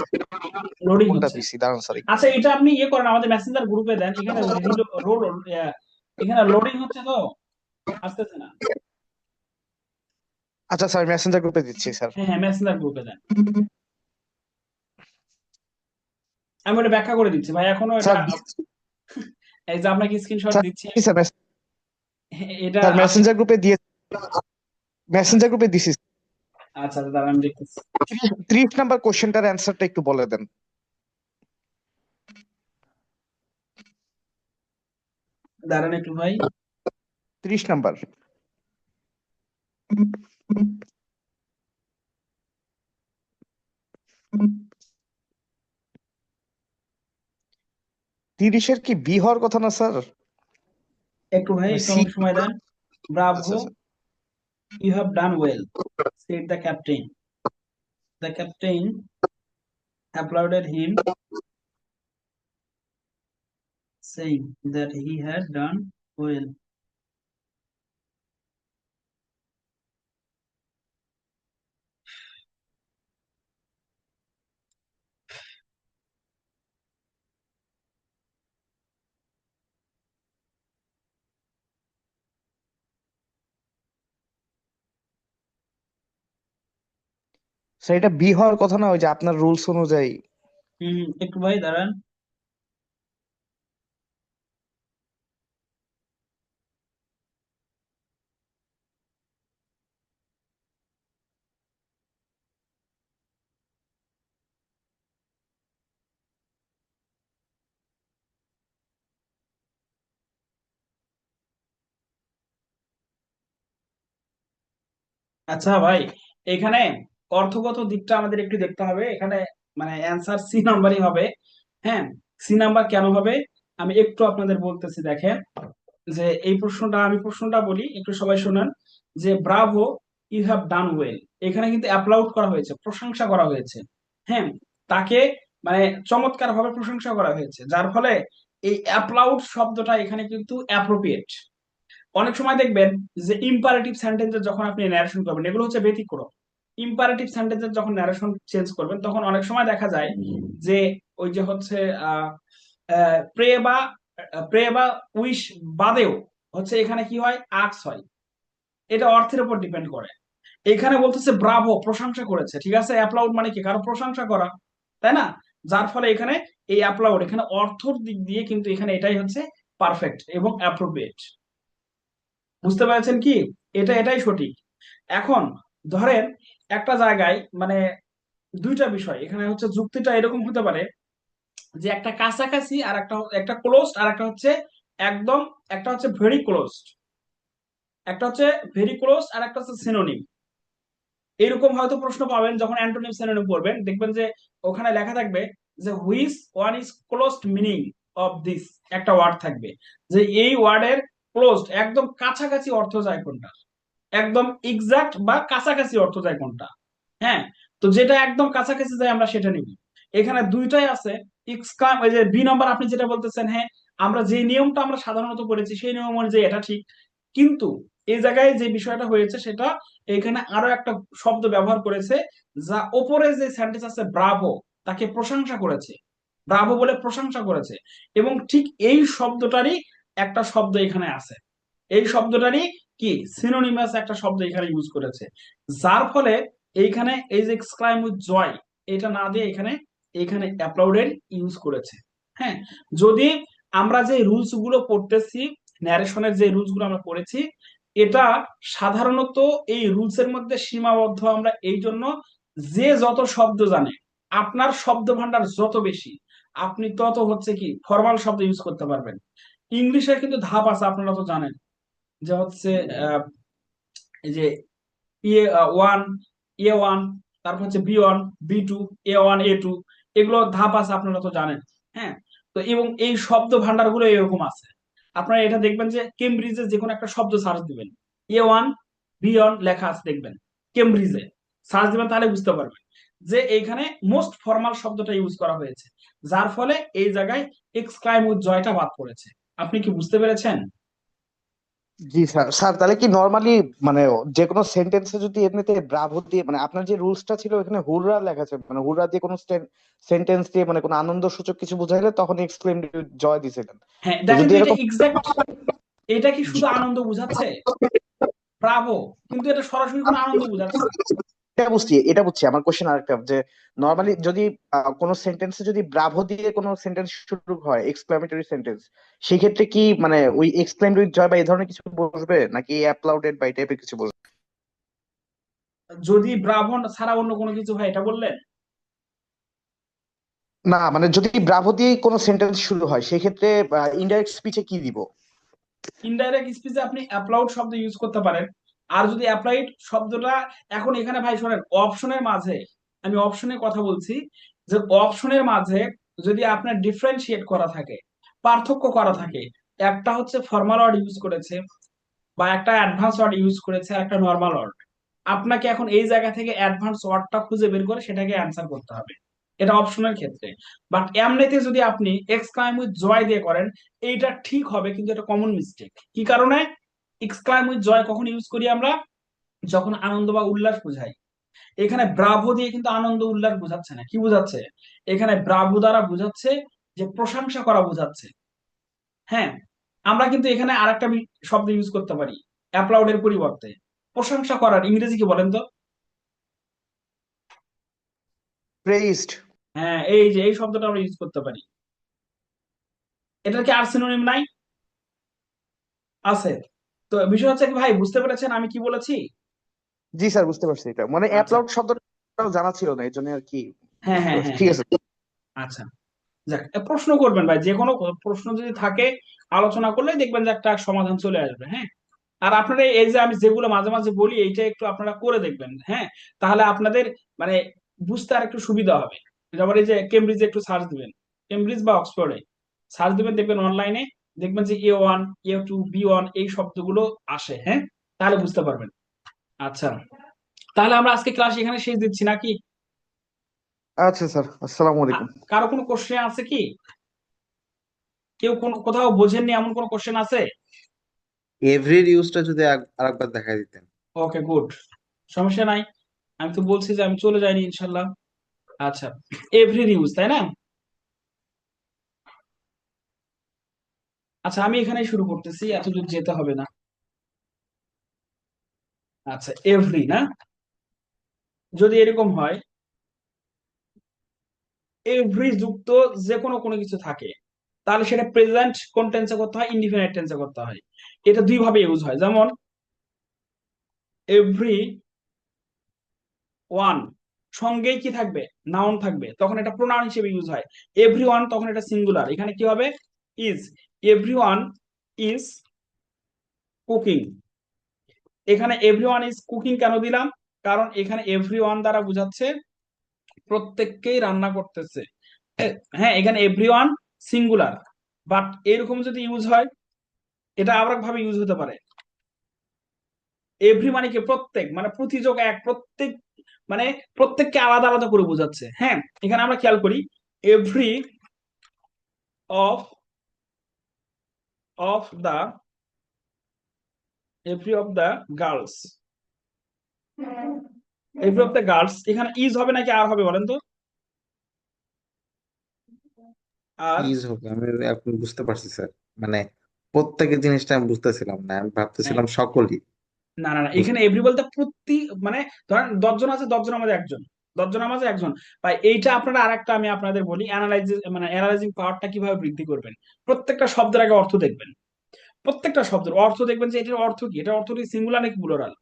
লোডিং কোনটা হচ্ছে। দিছি দাঁড়ান স্যার। আচ্ছা, এটা আপনি ইয়ে করেন আমাদের মেসেঞ্জার গ্রুপে দেন, এখানে রোল, এখানে লোডিং হচ্ছে তো আসতেছে না। আচ্ছা স্যার, মেসেঞ্জার গ্রুপে দিচ্ছি স্যার। হ্যাঁ হ্যাঁ, মেসেঞ্জার গ্রুপে দেন, আমি ওটা ব্যাখ্যা করে দিচ্ছি ভাই এখনো এটা। স্যার এই যে আপনাকে স্ক্রিনশট স্যার দিচ্ছি, স্যার এটা স্যার আপনি। মেসেঞ্জার গ্রুপে দিয়ে, মেসেঞ্জার গ্রুপে দিছি। আচ্ছা আচ্ছা, দাঁড়ান আমি দেখতেছি। 30 নাম্বার কোশ্চেনটার অ্যান্সারটা একটু বলে দেন। দাঁড়ান একটু ভাই। 30 নাম্বার। 30-এর কি বি হওয়ার কথা না স্যার? একটু ভাই একটু সি। আমাকে সময় দেন। আচ্ছা ব্রাভো, আচ্ছা। You have done well, said the captain. The captain applauded him, saying that he had done well. Sir এটা বি হওয়ার কথা না, ওই যে আপনার রুলস অনুযায়ী। একটু ভাই দাঁড়ান। আচ্ছা ভাই, এখানে অর্থগত দিকটা আমাদের একটু দেখতে হবে। এখানে মানে অ্যান্সার সি নাম্বারই হবে। হ্যাঁ, সি নাম্বার কেন হবে আমি একটু আপনাদের বলতেছি। দেখেন যে এই প্রশ্নটা, আমি প্রশ্নটা বলি একটু সবাই শুনেন। যে bravo, you have done well, এখানে কিন্তু অ্যাপ্লাউড করা হয়েছে, প্রশংসা করা হয়েছে। হ্যাঁ, তাকে মানে চমৎকার ভাবে প্রশংসা করা হয়েছে, যার ফলে এই অ্যাপ্লাউড শব্দটা এখানে কিন্তু অ্যাপ্রোপ্রিয়েট। অনেক সময় দেখবেন যে ইম্পারেটিভ সেন্টেন্সের যখন আপনি ন্যারেশন করবেন, এগুলো হচ্ছে ব্যতিক্রম। ইম্পারেটিভ সেন্টেন্সের যখন ন্যারেশন চেঞ্জ করবেন তখন অনেক সময় দেখা যায় যে ওই যে হচ্ছে আহ প্রে বা উইশ বাদেও হচ্ছে এখানে কি হয়, আক্স হয়। এটা অর্থের উপর ডিপেন্ড করে। এখানে বলতেছে ব্রাভো, প্রশংসা করেছে, ঠিক আছে। অ্যাপ্লাউড মানে কি, কারো প্রশংসা করা, তাই না? যার ফলে এখানে এই অ্যাপ্লাউড এখানে অর্থর দিক দিয়ে কিন্তু এখানে এটাই হচ্ছে পারফেক্ট এবং অ্যাপ্রোপ্রিয়েট। বুঝতে পেরেছেন কি? এটাই সঠিক। এখন ধরেন একটা জায়গায় মানে দুইটা বিষয় এখানে হচ্ছে, যুক্তিটা এরকম হতে পারে যে একটা কাছাকাছি আর একটা একটা ক্লোজড আর একটা হচ্ছে একদম, একটা হচ্ছে ভেরি ক্লোজড, একটা হচ্ছে ভেরি ক্লোজ আর একটা হচ্ছে সিনোনিম। এরকম হয়তো প্রশ্ন পাবেন যখন অ্যান্টোনিম সিনোনিম পড়বেন, দেখবেন যে ওখানে লেখা থাকবে যে which one is closed meaning of this, একটা ওয়ার্ড থাকবে যে এই ওয়ার্ডের ক্লোজড একদম কাছাকাছি অর্থ যায় কোনটা, একদম এক্সাক্ট বা কাছাকাছি অর্থ যায় কোনটা। হ্যাঁ, তো যেটা একদম কাছাকাছি যায় আমরা সেটা নিব। এখানে দুইটাই আছে। এক্সক্লাম, ওই যে বি নম্বর আপনি যেটা বলতেছেন, হ্যাঁ আমরা যে নিয়মটা আমরা সাধারণত করেছি সেই নিয়ম অনুযায়ী এটা ঠিক, কিন্তু এই জায়গায় যে বিষয়টা হয়েছে সেটা এখানে আরো একটা শব্দ ব্যবহার করেছে, যা ওপরে যে সেন্টেন্স আছে ব্রাভো, তাকে প্রশংসা করেছে, ব্রাভো বলে প্রশংসা করেছে। এবং ঠিক এই শব্দটারই একটা শব্দ এখানে আছে, এই শব্দটারই কি সিনোনিমাস একটা শব্দ এখানে ইউজ করেছে। যার ফলে এইখানে এই যে এক্সক্লাইম উইথ জয়, এটা না দিয়ে এখানে এখানে অ্যাপ্লাউডেড ইউজ করেছে। হ্যাঁ, যদি আমরা যে রুলস গুলো পড়তেছি, ন্যারেশনের যে রুলস গুলো আমরা পড়েছি, এটা সাধারণত এই রুলস এর মধ্যে সীমাবদ্ধ আমরা এই জন্য, যে যত শব্দ জানে, আপনার শব্দ ভান্ডার যত বেশি, আপনি তত হচ্ছে কি ফর্মাল শব্দ ইউজ করতে পারবেন। ইংলিশের কিন্তু ধাপ আছে, আপনারা তো জানেন যে হচ্ছে এই যে ইয়ে ওয়ান, A1, তারপর হচ্ছে B1, B2, A1, A2, এগুলো ধাপ আছে, আপনারা তো জানেন। হ্যাঁ, তো এবং এই শব্দ ভান্ডার গুলো এরকম আছে। আপনারা এটা দেখবেন যে কেমব্রিজে যে কোনো একটা শব্দ সার্চ দিবেন, A1, B1 লেখা আছে দেখবেন, কেমব্রিজে সার্চ দিবেন, তাহলে বুঝতে পারবেন যে এইখানে মোস্ট ফর্মাল শব্দটা ইউজ করা হয়েছে। যার ফলে এই জায়গায় এক্সক্লাইম উইথ জয়টা বাদ পড়েছে। আপনি কি বুঝতে পেরেছেন? জি স্যার। স্যার তাহলে কি নর্মালি মানে যে কোনো সেন্টেন্সে যদি এমনিতে ব্রাভো দিয়ে, মানে আপনার যে রুলসটা ছিল এখানে হুররা লেখা আছে, মানে হুররা দিয়ে কোনো সেন্টেন্স দিয়ে মানে কোনো আনন্দ সূচক কিছু বোঝাইলে তখন এক্সক্লেম জয় দিছিলেন। হ্যাঁ তো দেখেন যদি তো, এটা এরকম, এক্সাক্ট, এটা কি শুধু আনন্দ বুঝাচ্ছে? ব্রাভো, কিন্তু এটা সরাসরি কোনো আনন্দ বুঝাচ্ছে না। এটা বুঝছি। আমার কোশ্চেন আরেকটা, যে নর্মালি যদি কোনো সেন্টেন্সে যদি ব্রাভো দিয়ে কোনো সেন্টেন্স শুরু হয়, এক্সক্লামেটরি সেন্টেন্স, সেই ক্ষেত্রে কি মানে ওই এক্সক্লেমেড উইথ জয় বা এই ধরনের কিছু বসবে, নাকি অ্যাপ্লাউডেড বা এই টাইপের কিছু বসবে? যদি ব্রাভো ছাড়া অন্য কোনো কিছু হয়, এটা বললেন? না মানে যদি ব্রাভো দিয়ে কোনো সেন্টেন্স শুরু হয় সেই ক্ষেত্রে ইনডাইরেক্ট স্পিচে কি দিব? ইনডাইরেক্ট স্পিচে আপনি অ্যাপ্লাউড শব্দ ইউজ করতে পারেন। আর যদি অ্যাপ্লাইড শব্দটা, এখন এখানে ভাই শোনেন, অপশনের মাঝে, আমি অপশনের কথা বলছি, যে অপশনের মাঝে যদি আপনার ডিফারেন্সিয়েট করা থাকে, পার্থক্য করা থাকে, একটা হচ্ছে ফর্মাল ওয়ার্ড ইউজ করেছে বা একটা অ্যাডভান্স ওয়ার্ড ইউজ করেছে আর একটা নর্মাল ওয়ার্ড, আপনাকে এখন এই জায়গা থেকে অ্যাডভান্স ওয়ার্ডটা খুঁজে বের করে সেটাকে অ্যান্সার করতে হবে। এটা অপশনের ক্ষেত্রে। বাট এমনিতে যদি আপনি এক্সক্লাইম উইথ জয় দিয়ে করেন, এইটা ঠিক হবে, কিন্তু এটা কমন মিস্টেক। কি কারণে? এক্সক্লাইম উইথ জয় কখন ইউজ করি আমরা? যখন আনন্দ বা উল্লাস বোঝাই। এখানে ব্রাভো দিয়ে কিন্তু আনন্দ উল্লাস বোঝাচ্ছে না, কি বোঝাচ্ছে? এখানে ব্রাভো দ্বারা বোঝাচ্ছে যে প্রশংসা করা বোঝাচ্ছে। হ্যাঁ, আমরা কিন্তু এখানে আরেকটা শব্দ ইউজ করতে পারি অ্যাপ্লাউডের পরিবর্তে। প্রশংসা করার ইংরেজি কি বলেন তো? প্রেইজড। হ্যাঁ, এই যে এই শব্দটা আমরা ইউজ করতে পারি। এটার কি আর সিনোনিম নাই? আছে। তো বিষয় হচ্ছে কি ভাই, বুঝতে পেরেছেন আমি কি বলেছি? জি স্যার, বুঝতে পারছি। এটা মানে আচ্ছা, অ্যাপ্লাউড শব্দটা জানা ছিল না, এই জন্য আর কি হ্যাঁ বুঝতে হ্যাঁ পারছি। হ্যাঁ ঠিক হ্যাঁ। আছে। আচ্ছা, যাক, প্রশ্ন করবেন ভাই, যে কোনো প্রশ্ন যদি থাকে আলোচনা করলে দেখবেন যে একটা সমাধান চলে আসবে। হ্যাঁ। আর আপনারা এই যে আমি যেগুলো মাঝে মাঝে বলি এইটা একটু আপনারা করে দেখবেন, হ্যাঁ? তাহলে আপনাদের মানে বুঝতে আর একটু সুবিধা হবে। যেমন এই যে কেমব্রিজে একটু সার্চ দিবেন, কেমব্রিজ বা অক্সফোর্ডে সার্চ দিবেন, দেখবেন অনলাইনে, দেখবেন যে A1 A2 B1 এই শব্দগুলো আসে, হ্যাঁ? তাহলে বুঝতে পারবেন। আচ্ছা, তাহলে আমরা আজকে ক্লাস এখানে শেষ দিচ্ছি নাকি? আচ্ছা স্যার, আসসালামু আলাইকুম। কারো কোনো কোশ্চেন আছে কি? কেউ কোথাও বোঝেননি এমন কোনো কোশ্চেন আছে? এভরির ইউজটা যদি আরেকবার দেখাই দিতেন। ওকে, গুড, সমস্যা নাই। আমি তো বলছি যে আমি চলে যাইনি ইনশাল্লাহ। আচ্ছা, এভরি ইউজ, তাই না? আচ্ছা, আমি এখানে শুরু করতেছি, এত দূর যেতে হবে না। আচ্ছা, এভরি না, যদি এরকম হয় এভরি যুক্ত যে কোনো কোনো কিছু থাকে, তাহলে সেটা প্রেজেন্ট কোন টেন্সে করতে হয়, ইনডিফিনিট টেন্সে করতে হয়। এটা দুই ভাবে ইউজ হয়, যেমন এভরি ওয়ান সঙ্গেই কি থাকবে, নাউন থাকবে, তখন এটা প্রোনাউন হিসেবে ইউজ হয়। এভরি ওয়ান তখন এটা সিঙ্গুলার, এখানে কি হবে, is. Every one is cooking. এখানে এভরি ওয়ান ইজ কুকিং কেন দিলাম, কারণ এখানে এভরি ওয়ান দ্বারা বোঝাচ্ছে প্রত্যেককেই রান্না করতেছে। হ্যাঁ, এখানে এভরি ওয়ান সিঙ্গুলার, বাট এরকম যদি ইউজ হয় এটা আবার ভাবে ইউজ হতে পারে। এভরি মানে কি, প্রত্যেক, মানে প্রতিযোগ এক, প্রত্যেক মানে প্রত্যেককে আলাদা আলাদা করে বোঝাচ্ছে। হ্যাঁ, এখানে আমরা খেয়াল করি, every of of the every of the girls, every of the girls, এখানে ইজ হবে নাকি আর হবে বলেন তো? আর ইজ হবে, আমি এখন বুঝতে পারছি স্যার। মানে প্রত্যেকের জিনিসটা আমি বুঝতেছিলাম না, আমি হ্যাঁ, ভাবতেছিলাম সকলেই। না না না, বুঝ- এখানে এভরি বলতে প্রতি, মানে ধরেন 10 জন আছে, 10 জনের মাঝে একজন, 10 জনের মাঝে একজন। ভাই এইটা আপনারা আরেকটা আমি আপনাদের বলি, অ্যানালাইজিং পাওয়ারটা কিভাবে বৃদ্ধি করবেন। প্রত্যেকটা শব্দের আগে অর্থ দেখবেন, প্রত্যেকটা শব্দের অর্থ দেখবেন যে এটার অর্থ কি, এটা অর্থ কি সিঙ্গুলার নাকি প্লুরাল,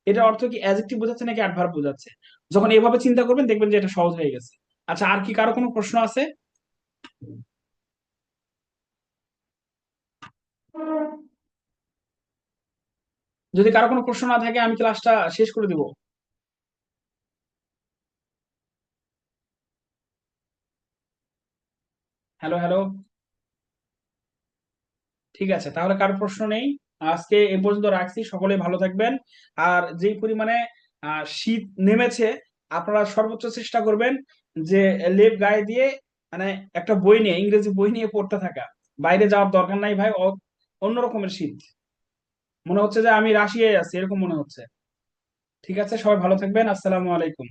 এটা অর্থ কি অ্যাডজেক্টিভ বোঝাচ্ছে নাকি অ্যাডভার্ব বোঝাচ্ছে। যখন এভাবে চিন্তা করবেন দেখবেন যে এটা সহজ হয়ে গেছে। আচ্ছা, আর কি কারো কোনো প্রশ্ন আছে? যদি কারো কোনো প্রশ্ন না থাকে আমি ক্লাসটা শেষ করে দিব। হ্যালো হ্যালো, ঠিক আছে, তাহলে কারো প্রশ্ন নেই। আজকে এ পর্যন্ত রাখছি, সকলে ভালো থাকবেন। আর যেই পরিমাণে শীত নেমেছে, আপনারা সর্বোচ্চ চেষ্টা করবেন যে লেপ গায়ে দিয়ে, মানে একটা বই নিয়ে, ইংরেজি বই নিয়ে পড়তে থাকা। বাইরে যাওয়ার দরকার নাই ভাই, অন্য রকমের শীত, মনে হচ্ছে যে আমি রাশিয়ায় আছি এরকম মনে হচ্ছে। ঠিক আছে, সবাই ভালো থাকবেন, আসসালামু আলাইকুম।